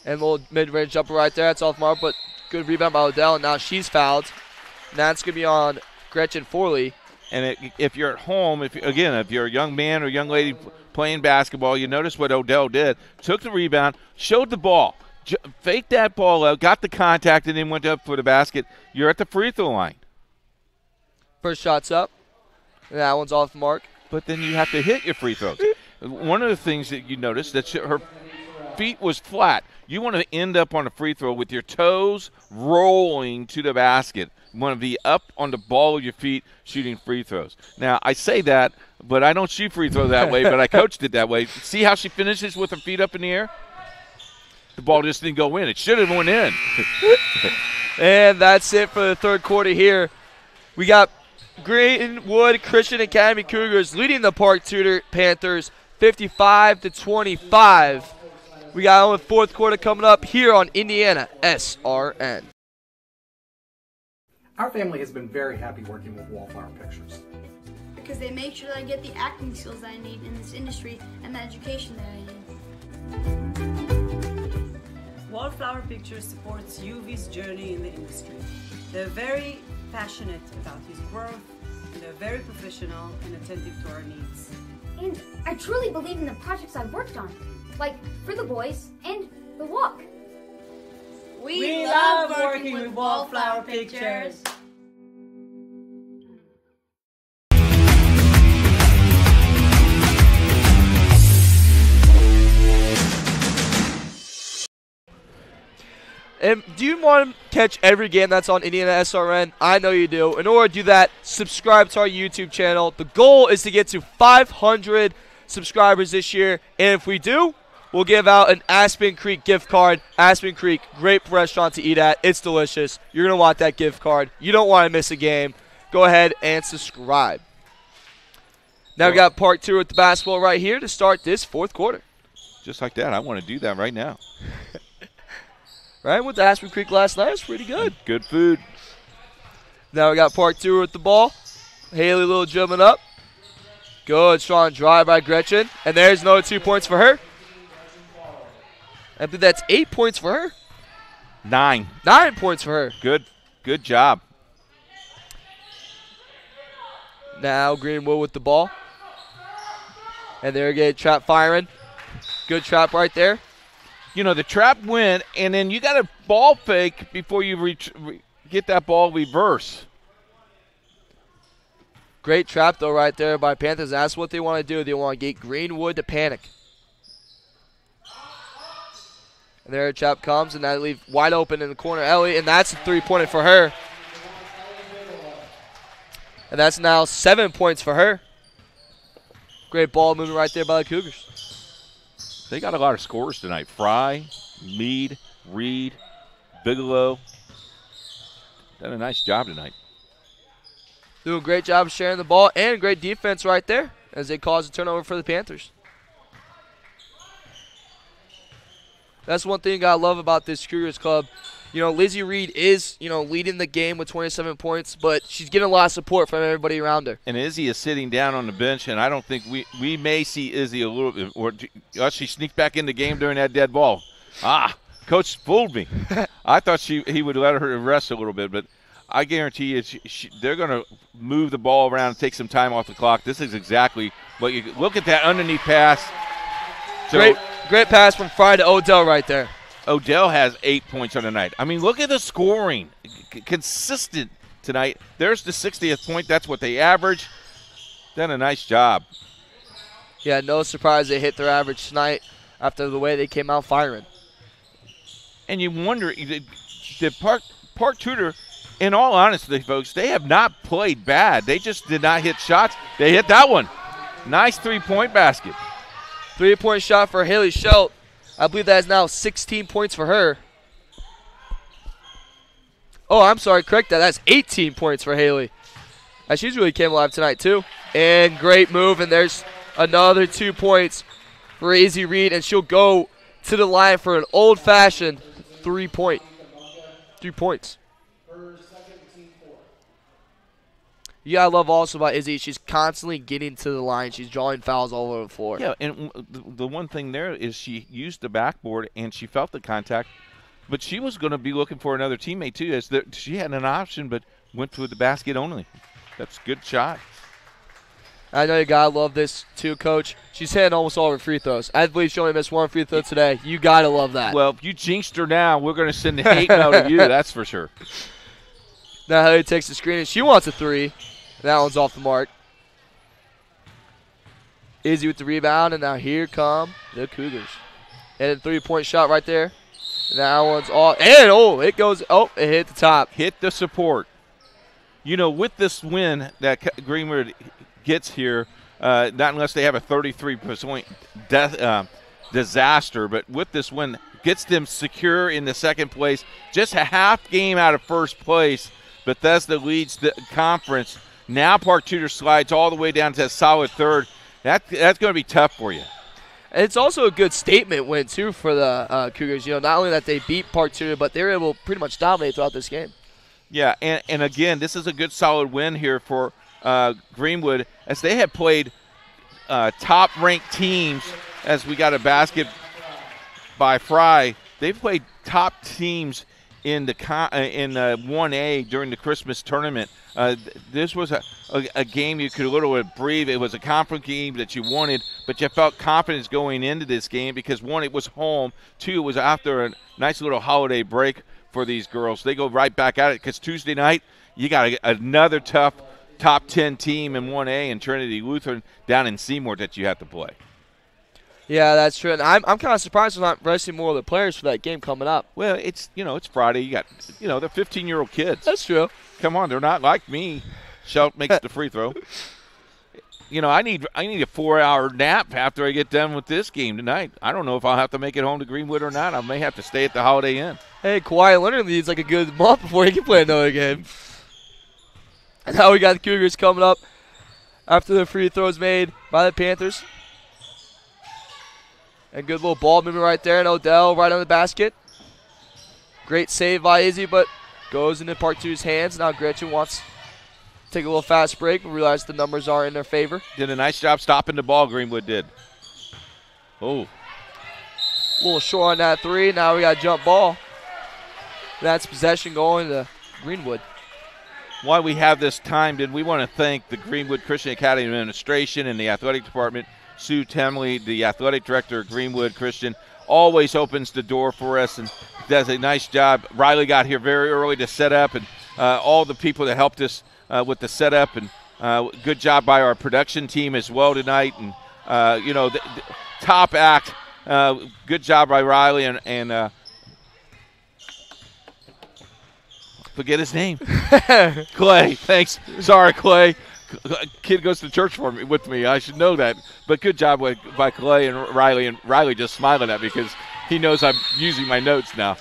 And a little mid-range jumper right there. That's off mark, but good rebound by Odell, and now she's fouled. And that's going to be on Gretchen Forley. And if you're at home, if you're a young man or young lady playing basketball, you notice what Odell did. Took the rebound, showed the ball, faked that ball out, got the contact, and then went up for the basket. You're at the free throw line. First shot's up. And that one's off the mark. But then you have to hit your free throws. One of the things that you notice that her feet was flat. You want to end up on a free throw with your toes rolling to the basket. You want to be up on the ball of your feet shooting free throws. Now, I say that, but I don't shoot free throw that way, but I coached it that way. See how she finishes with her feet up in the air? The ball just didn't go in. It should have went in. And that's it for the third quarter here. We got Greenwood Christian Academy Cougars leading the Park Tudor Panthers 55-25. We got the fourth quarter coming up here on Indiana SRN. Our family has been very happy working with Wallflower Pictures. Because they make sure that I get the acting skills that I need in this industry and the education that I need. Wallflower Pictures supports UV's journey in the industry. They're very passionate about his growth, and they're very professional and attentive to our needs. And I truly believe in the projects I've worked on, like For the Boys and The Walk. We love working with Wallflower Pictures. And do you want to catch every game that's on Indiana SRN? I know you do. In order to do that, subscribe to our YouTube channel. The goal is to get to 500 subscribers this year. And if we do, we'll give out an Aspen Creek gift card. Aspen Creek, great restaurant to eat at. It's delicious. You're going to want that gift card. You don't want to miss a game. Go ahead and subscribe. Now we got part two with the basketball right here to start this fourth quarter. Just like that. I want to do that right now. Right, went to Aspen Creek last night. It's pretty good. Good food. Now we got part two with the ball. Haley little jumping up. Good, strong drive by Gretchen. And there's another 2 points for her. I think that's 8 points for her. 9. 9 points for her. Good job. Now Greenwood with the ball. And there again, trap firing. Good trap right there. You know, the trap went, and then you got to ball fake before you get that ball reverse. Great trap, though, right there by Panthers. That's what they want to do. They want to get Greenwood to panic. And there a trap comes, and that leaves wide open in the corner, Ellie, and that's a three-pointer for her. And that's now 7 points for her. Great ball movement right there by the Cougars. They got a lot of scores tonight. Fry, Mead, Reed, Bigelow. Done a nice job tonight. Doing a great job sharing the ball and great defense right there as they cause a turnover for the Panthers. That's one thing I love about this Cougars club. You know, Lizzie Reed is, leading the game with 27 points, but she's getting a lot of support from everybody around her. And Izzy is sitting down on the bench, and I don't think we may see Izzy a little bit. Or she sneaked back in the game during that dead ball. Coach fooled me. I thought he would let her rest a little bit, but I guarantee you they're going to move the ball around and take some time off the clock. This is exactly what you look at that underneath pass. So, Great pass from Fry to Odell right there. Odell has 8 points on the night. I mean, look at the scoring. Consistent tonight. There's the 60th point. That's what they average. Done a nice job. Yeah, no surprise they hit their average tonight after the way they came out firing. And you wonder, did Park Tudor, in all honesty, folks, they have not played bad. They just did not hit shots. They hit that one. Nice three-point basket. 3-point shot for Haley Schelt. I believe that is now 16 points for her. Oh, I'm sorry, correct that. That's 18 points for Haley. She's really came alive tonight, too. And great move, and there's another 2 points for Izzy Reed, and she'll go to the line for an old-fashioned 3-point. 3 points. You gotta love also about Izzy, she's constantly getting to the line. She's drawing fouls all over the floor. Yeah, and the one thing there is she used the backboard and she felt the contact, but she was going to be looking for another teammate too. As she had an option, but went to the basket only. That's a good shot. I know you gotta love this too, Coach. She's hitting almost all her free throws. I believe she only missed one free throw today. You gotta love that. Well, if you jinxed her now, we're going to send the hate mail to you. That's for sure. Now Haley takes the screen and she wants a three. That one's off the mark. Izzy with the rebound, and now here come the Cougars. And a 3-point shot right there. And that one's off. And, it goes, it hit the top. Hit the support. With this win that Greenwood gets here, not unless they have a 33-point disaster, but with this win, gets them secure in the second place. Just a half game out of first place. Bethesda leads the conference. Now Park Tudor slides all the way down to a solid third. That's going to be tough for you. And it's also a good statement win, too, for the Cougars. Not only that they beat Park Tudor, but they were able to pretty much dominate throughout this game. Yeah, and again, this is a good solid win here for Greenwood, as they have played top-ranked teams. As we got a basket by Fry, they've played top teams in 1A during the Christmas tournament. This was a game you could a little bit breathe. It was a conference game that you wanted, but you felt confidence going into this game because, one, it was home. Two, it was after a nice little holiday break for these girls. They go right back at it because Tuesday night you got another tough top 10 team in 1A in Trinity Lutheran down in Seymour that you have to play. Yeah, that's true. And I'm kind of surprised they're not resting more of the players for that game coming up. Well, it's Friday. You got they're 15-year-old kids. That's true. Come on, they're not like me. Schelt makes the free throw. I need a 4-hour nap after I get done with this game tonight. I don't know if I'll have to make it home to Greenwood or not. I may have to stay at the Holiday Inn. Hey, Kawhi Leonard needs like a good month before he can play another game. And now we got the Cougars coming up after the free throws made by the Panthers. And good little ball movement right there, and Odell right on the basket. Great save by Izzy, but goes into Park 2's hands. Now Gretchen wants to take a little fast break, but realize the numbers are in their favor. Did a nice job stopping the ball, Greenwood did. Oh. A little short on that three. Now we got a jump ball. That's possession going to Greenwood. While we have this timed, and we want to thank the Greenwood Christian Academy administration and the athletic department. Sue Temley, the athletic director of Greenwood Christian, always opens the door for us and does a nice job. Riley got here very early to set up, and all the people that helped us with the setup, and Good job by our production team as well tonight. And, the top act, good job by Riley and forget his name. Clay, thanks. Sorry, Clay. Kid goes to church with me. I should know that. But good job by Clay and Riley just smiling at me because he knows I'm using my notes now.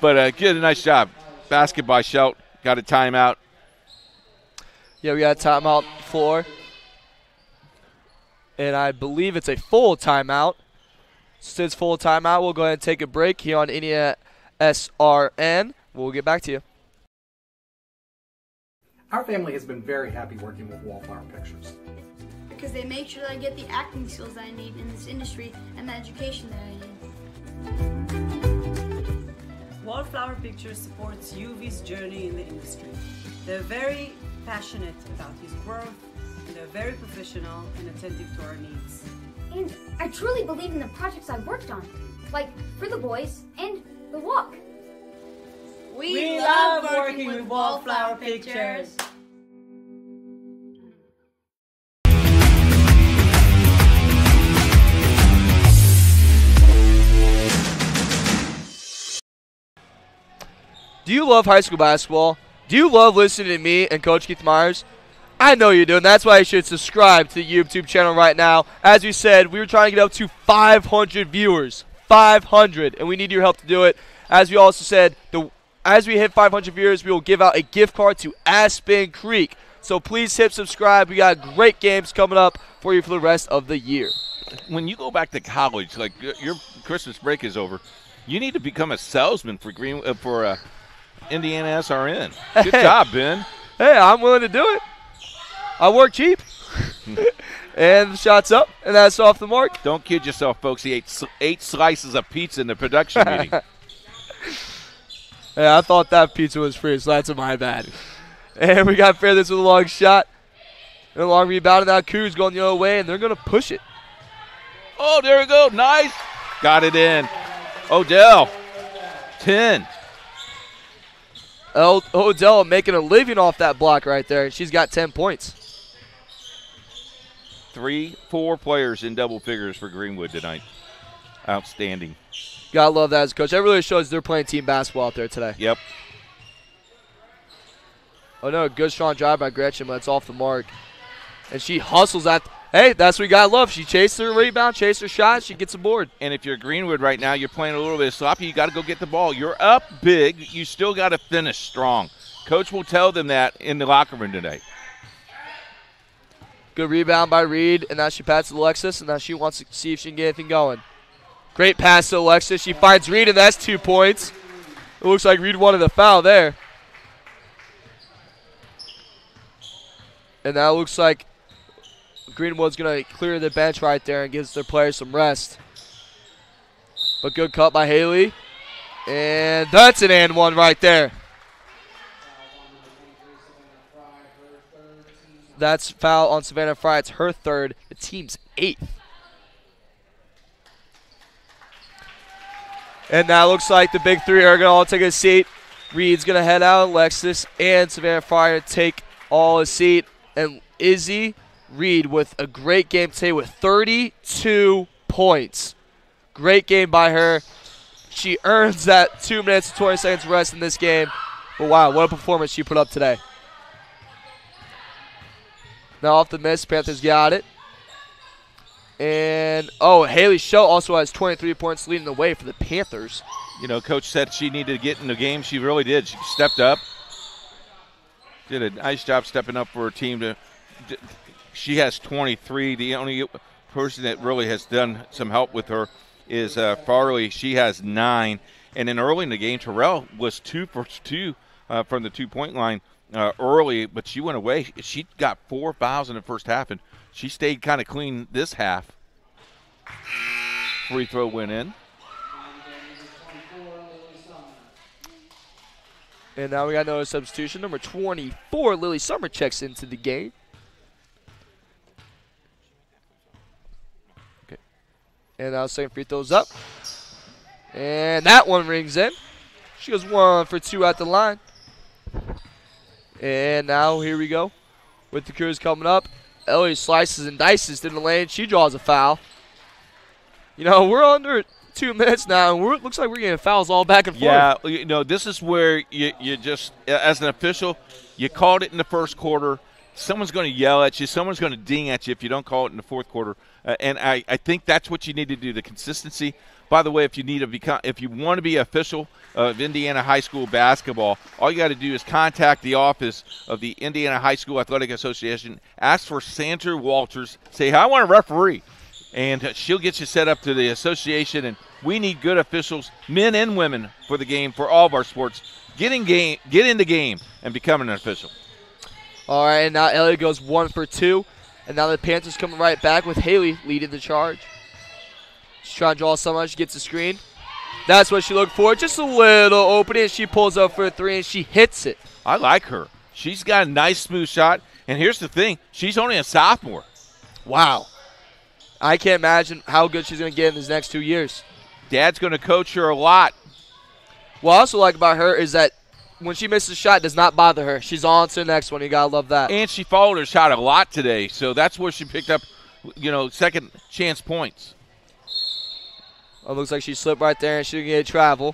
But good, nice job. Basket by Schelt. Got a timeout. Yeah, we got a timeout floor. And I believe it's a full timeout. Since full timeout, we'll go ahead and take a break here on Indiana SRN. We'll get back to you. Our family has been very happy working with Wallflower Pictures. Because they make sure that I get the acting skills that I need in this industry and the education that I need. Wallflower Pictures supports UV's journey in the industry. They're very passionate about his growth, and they're very professional and attentive to our needs. And I truly believe in the projects I've worked on, like For the Boys and The Walk. We love working with Wallflower Pictures. Do you love high school basketball? Do you love listening to me and Coach Keith Myers? I know you do, and that's why you should subscribe to the YouTube channel right now. As we said, we were trying to get up to 500 viewers. 500, and we need your help to do it. As we also said, as we hit 500 viewers, we will give out a gift card to Aspen Creek. So please hit subscribe. We got great games coming up for you for the rest of the year. When you go back to college, like your Christmas break is over, you need to become a salesman for Indiana SRN. Good job, Ben. Hey, I'm willing to do it. I work cheap. And the shot's up, and that's off the mark. Don't kid yourself, folks. He ate 8 slices of pizza in the production meeting. Yeah, I thought that pizza was free, so that's my bad. And we got to pair this with a long shot. And a long rebound, and now Cougars going the other way, and they're going to push it. Oh, there we go. Nice. Got it in. Odell, 10. Odell making a living off that block right there. She's got 10 points. 3-4 players in double figures for Greenwood tonight. Outstanding. Gotta love that as a coach. That really shows they're playing team basketball out there today. Yep. Oh, no, good strong drive by Gretchen, but it's off the mark. And she hustles at. Hey, that's what we gotta love. She chased her rebound, chased her shot, she gets a board. And if you're Greenwood right now, you're playing a little bit sloppy. You got to go get the ball. You're up big. You still got to finish strong. Coach will tell them that in the locker room today. Good rebound by Reed, and now she passes to Alexis, and now she wants to see if she can get anything going. Great pass to Alexis. She finds Reed, and that's 2 points. It looks like Reed wanted a foul there. And now it looks like Greenwood's going to clear the bench right there and gives their players some rest. But good cut by Haley. And that's an and one right there. That's foul on Savannah Fry. It's her third, the team's 8th. And now it looks like the big three are going to all take a seat. Reed's going to head out. Alexis and Savannah Fry take all a seat. And Izzy Reed with a great game today with 32 points. Great game by her. She earns that 2 minutes and 20 seconds rest in this game. But wow, what a performance she put up today. Now off the miss, Panthers got it. And, Haley Schelt also has 23 points leading the way for the Panthers. You know, Coach said she needed to get in the game. She really did. She stepped up. Did a nice job stepping up for her team. She has 23. The only person that really has done some help with her is Farley. She has 9. And then early in the game, Terrell was 2 for 2 from the 2-point line early, but she went away. She got 4 fouls in the first half, and she stayed kind of clean this half. Free throw went in. And now we got another substitution. Number 24, Lily Summer checks into the game. Okay. And now second free throw's up. And that one rings in. She goes 1 for 2 at the line. And now here we go. with the Cougars coming up. Ellie slices and dices to the lane. She draws a foul. You know, we're under 2 minutes now, and it looks like we're getting fouls all back and forth. Yeah, you know, this is where you just, as an official, you called it in the first quarter. Someone's going to yell at you. Someone's going to ding at you if you don't call it in the fourth quarter. And I think that's what you need to do, the consistency. By the way, if you want to be official of Indiana high school basketball, all you got to do is contact the office of the Indiana High School Athletic Association, ask for Sandra Walters, say, I want a referee, and she'll get you set up to the association. And we need good officials, men and women, for the game, for all of our sports. Get in the game and become an official. All right, and now Elliott goes 1 for 2. And now the Panthers coming right back with Haley leading the charge. She's trying to draw someone. She gets the screen. That's what she looked for. Just a little opening. She pulls up for a 3, and she hits it. I like her. She's got a nice, smooth shot. And here's the thing. She's only a sophomore. Wow. I can't imagine how good she's going to get in these next 2 years. Dad's going to coach her a lot. What I also like about her is that when she misses a shot, it does not bother her. She's on to the next one. You got to love that. And she followed her shot a lot today, so that's where she picked up, second chance points. It looks like she slipped right there, and she didn't get travel.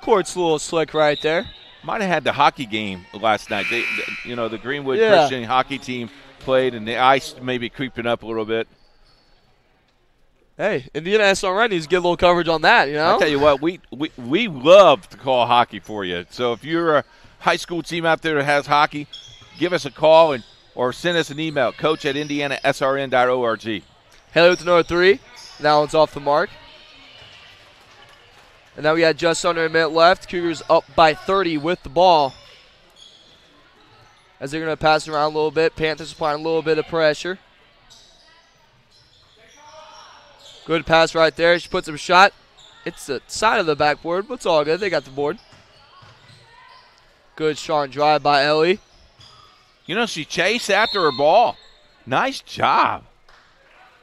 Court's a little slick right there. Might have had the hockey game last night. The Greenwood Yeah. Christian hockey team played, and the ice may be creeping up a little bit. Hey, Indiana SRN needs to get a little coverage on that, I'll tell you what, we love to call hockey for you. So if you're a high school team out there that has hockey, give us a call or send us an email, coach@indianasrn.org. Haley with another 3. Now it's off the mark. And now we got just under a minute left. Cougars up by 30 with the ball. As they're going to pass it around a little bit. Panthers applying a little bit of pressure. Good pass right there. She puts up a shot. It's the side of the backboard, but it's all good. They got the board. Good strong drive by Ellie. She chased after her ball. Nice job.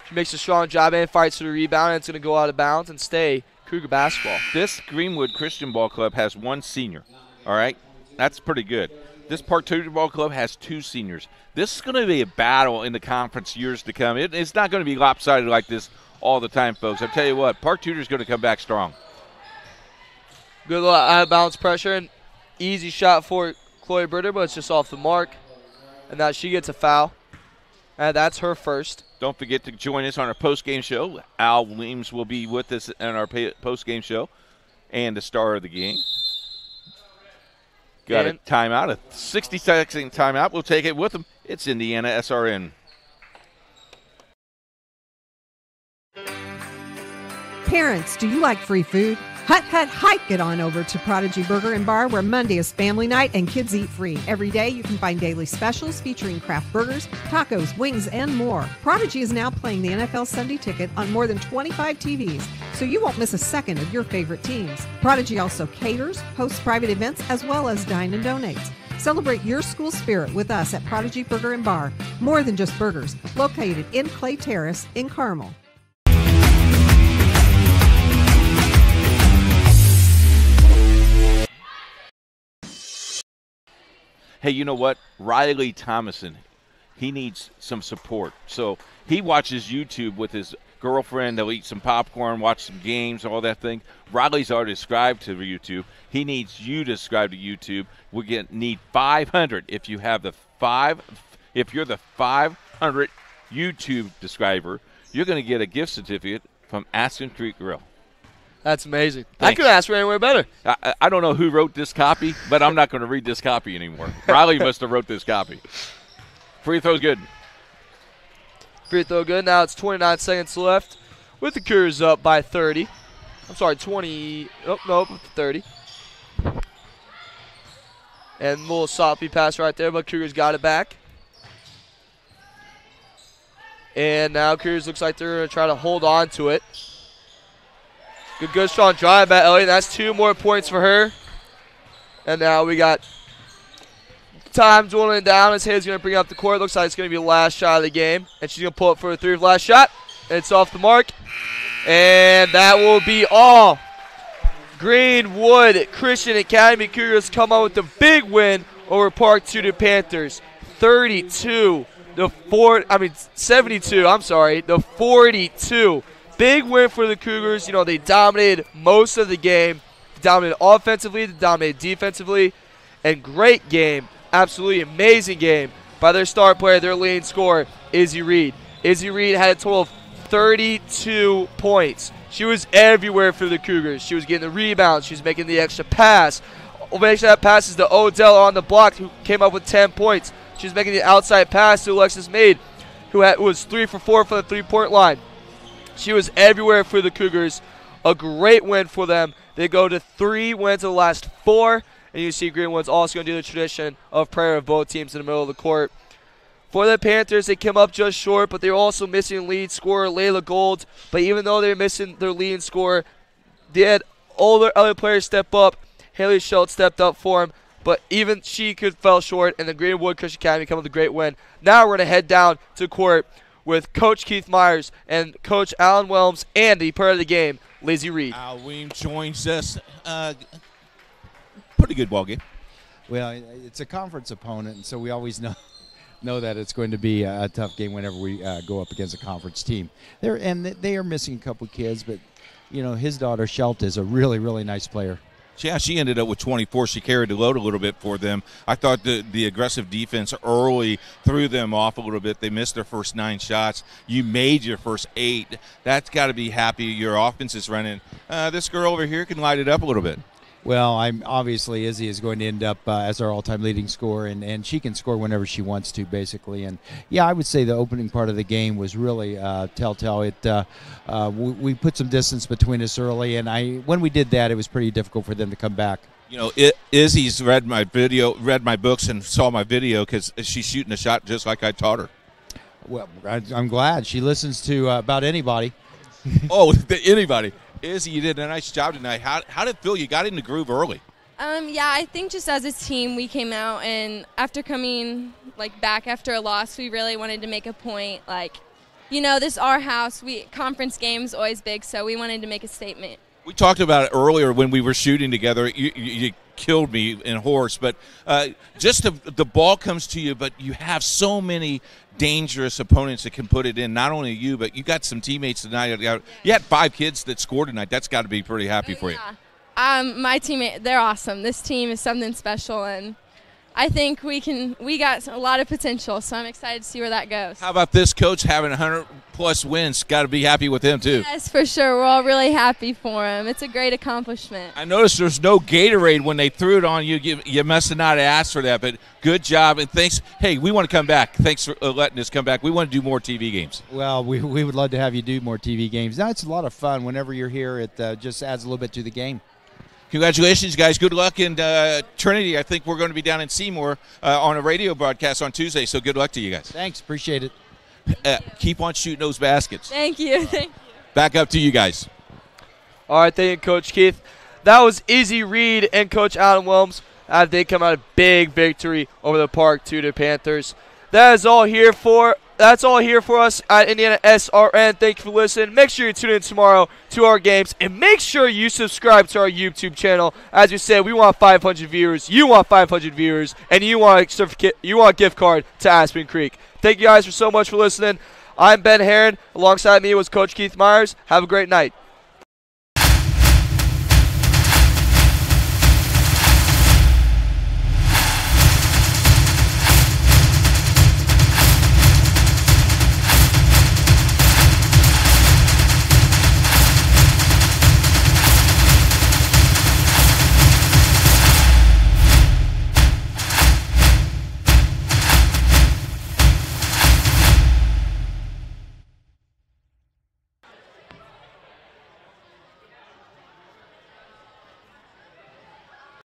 She makes a strong job and fights for the rebound, and it's going to go out of bounds and stay Cougar basketball. This Greenwood Christian Ball Club has 1 senior, all right? That's pretty good. This Park Tudor Ball Club has 2 seniors. This is going to be a battle in the conference years to come. It's not going to be lopsided like this all the time, folks. I'll tell you what, Park Tudor's going to come back strong. Good little out-of-bounds pressure, and easy shot for Chloe Britter, but it's just off the mark. And now she gets a foul. And that's her first. Don't forget to join us on our post-game show. Al Weems will be with us in our post-game show and the star of the game. Got a timeout, a 60-second timeout. We'll take it with them. It's Indiana SRN. Parents, do you like free food? Hike it on over to Prodigy Burger and Bar, where Monday is family night and kids eat free. Every day you can find daily specials featuring craft burgers, tacos, wings, and more. Prodigy is now playing the NFL Sunday Ticket on more than 25 TVs, so you won't miss a second of your favorite teams. Prodigy also caters, hosts private events, as well as dine and donates. Celebrate your school spirit with us at Prodigy Burger and Bar. More than just burgers, located in Clay Terrace in Carmel. Hey, you know what? Riley Thomason, he needs some support. So he watches YouTube with his girlfriend. They'll eat some popcorn, watch some games, all that thing. Riley's already subscribed to YouTube. He needs you to subscribe to YouTube. We need 500. If you're the 500 YouTube subscriber, you're going to get a gift certificate from Aspen Creek Grill. That's amazing. Thanks. I could ask for anywhere better. I don't know who wrote this copy, but I'm not going to read this copy anymore. Riley must have wrote this copy. Free throw's good. Free throw good. Now it's 29 seconds left with the Cougars up by 30. I'm sorry, 20. Oh, no, 30. And a little sloppy pass right there, but Cougars got it back. And now Cougars looks like they're going to try to hold on to it. Good strong drive by Elliott. That's 2 more points for her. And now we got time dwindling down as Hayes going to bring up the court. Looks like it's going to be the last shot of the game. And she's going to pull up for a 3 last shot. It's off the mark. And that will be all. Greenwood Christian Academy Cougars come out with the big win over Park Tudor Panthers, 72 to 72. I'm sorry, the 42. Big win for the Cougars. You know, they dominated most of the game. They dominated offensively, they dominated defensively, and great game, absolutely amazing game by their star player, their leading scorer, Izzy Reed. Izzy Reed had a total of 32 points. She was everywhere for the Cougars. She was getting the rebounds. She was making the extra pass. Eventually that pass is to Odell on the block, who came up with 10 points. She was making the outside pass to Alexis Maid, who was 3 for 4 from the three-point line. She was everywhere for the Cougars. A great win for them. They go to 3 wins of the last 4. And you see Greenwood's also going to do the tradition of prayer of both teams in the middle of the court. For the Panthers, they came up just short, but they were also missing lead scorer Layla Gold. But even though they were missing their leading scorer, they had all their other players step up. Haley Schultz stepped up for him, but even she fell short, and the Greenwood Christian Academy come with a great win. Now we're going to head down to court with Coach Keith Myers and Coach Alan Wilms and the player of the game, Lizzie Reed. Al Weems joins us. Pretty good ball game. Well, it's a conference opponent, and so we always know that it's going to be a tough game whenever we go up against a conference team. They are missing a couple kids, but you know, his daughter Shelta is a really, really nice player. Yeah, she ended up with 24. She carried the load a little bit for them. I thought the aggressive defense early threw them off a little bit. They missed their first 9 shots. You made your first 8. That's got to be happy. Your offense is running. This girl over here can light it up a little bit. Well, obviously Izzy is going to end up as our all-time leading scorer, and she can score whenever she wants to, basically. And yeah, I would say the opening part of the game was really telltale. We put some distance between us early, and when we did that, it was pretty difficult for them to come back. You know, Izzy's read my books, and saw my video because she's shooting a shot just like I taught her. Well, I'm glad she listens to about anybody. Oh, anybody. Izzy, you did a nice job tonight. How did it feel? You got in the groove early. Yeah, I think just as a team, we came out, and after coming back after a loss, we really wanted to make a point. This is our house. Conference games always big, so we wanted to make a statement. We talked about it earlier when we were shooting together. You killed me in horse, but just the ball comes to you, but you have so many dangerous opponents that can put it in. Not only you, but you got some teammates tonight. You had 5 kids that scored tonight. That's got to be pretty happy for you. My teammate, they're awesome. This team is something special, and I think we got a lot of potential, so I'm excited to see where that goes. How about this coach having 100+ wins? Got to be happy with him, too. Yes, for sure. We're all really happy for him. It's a great accomplishment. I noticed there's no Gatorade when they threw it on you. You must have not asked for that, but good job, and thanks. Hey, we want to come back. Thanks for letting us come back. We want to do more TV games. Well, we would love to have you do more TV games. Now, it's a lot of fun. Whenever you're here, it just adds a little bit to the game. Congratulations, guys. Good luck in Trinity. I think we're going to be down in Seymour on a radio broadcast on Tuesday, so good luck to you guys. Thanks. Appreciate it. Keep on shooting those baskets. Thank you. Thank you. Back up to you guys. All right, thank you, Coach Keith. That was Izzy Reed and Coach Alan Wilms. They come out a big victory over the Park Tudor Panthers. That's all here for us at Indiana SRN. Thank you for listening. Make sure you tune in tomorrow to our games, and make sure you subscribe to our YouTube channel. As we said, we want 500 viewers. You want 500 viewers, and you want a certificate. You want a gift card to Aspen Creek. Thank you guys so much for listening. I'm Ben Herron. Alongside me was Coach Keith Myers. Have a great night.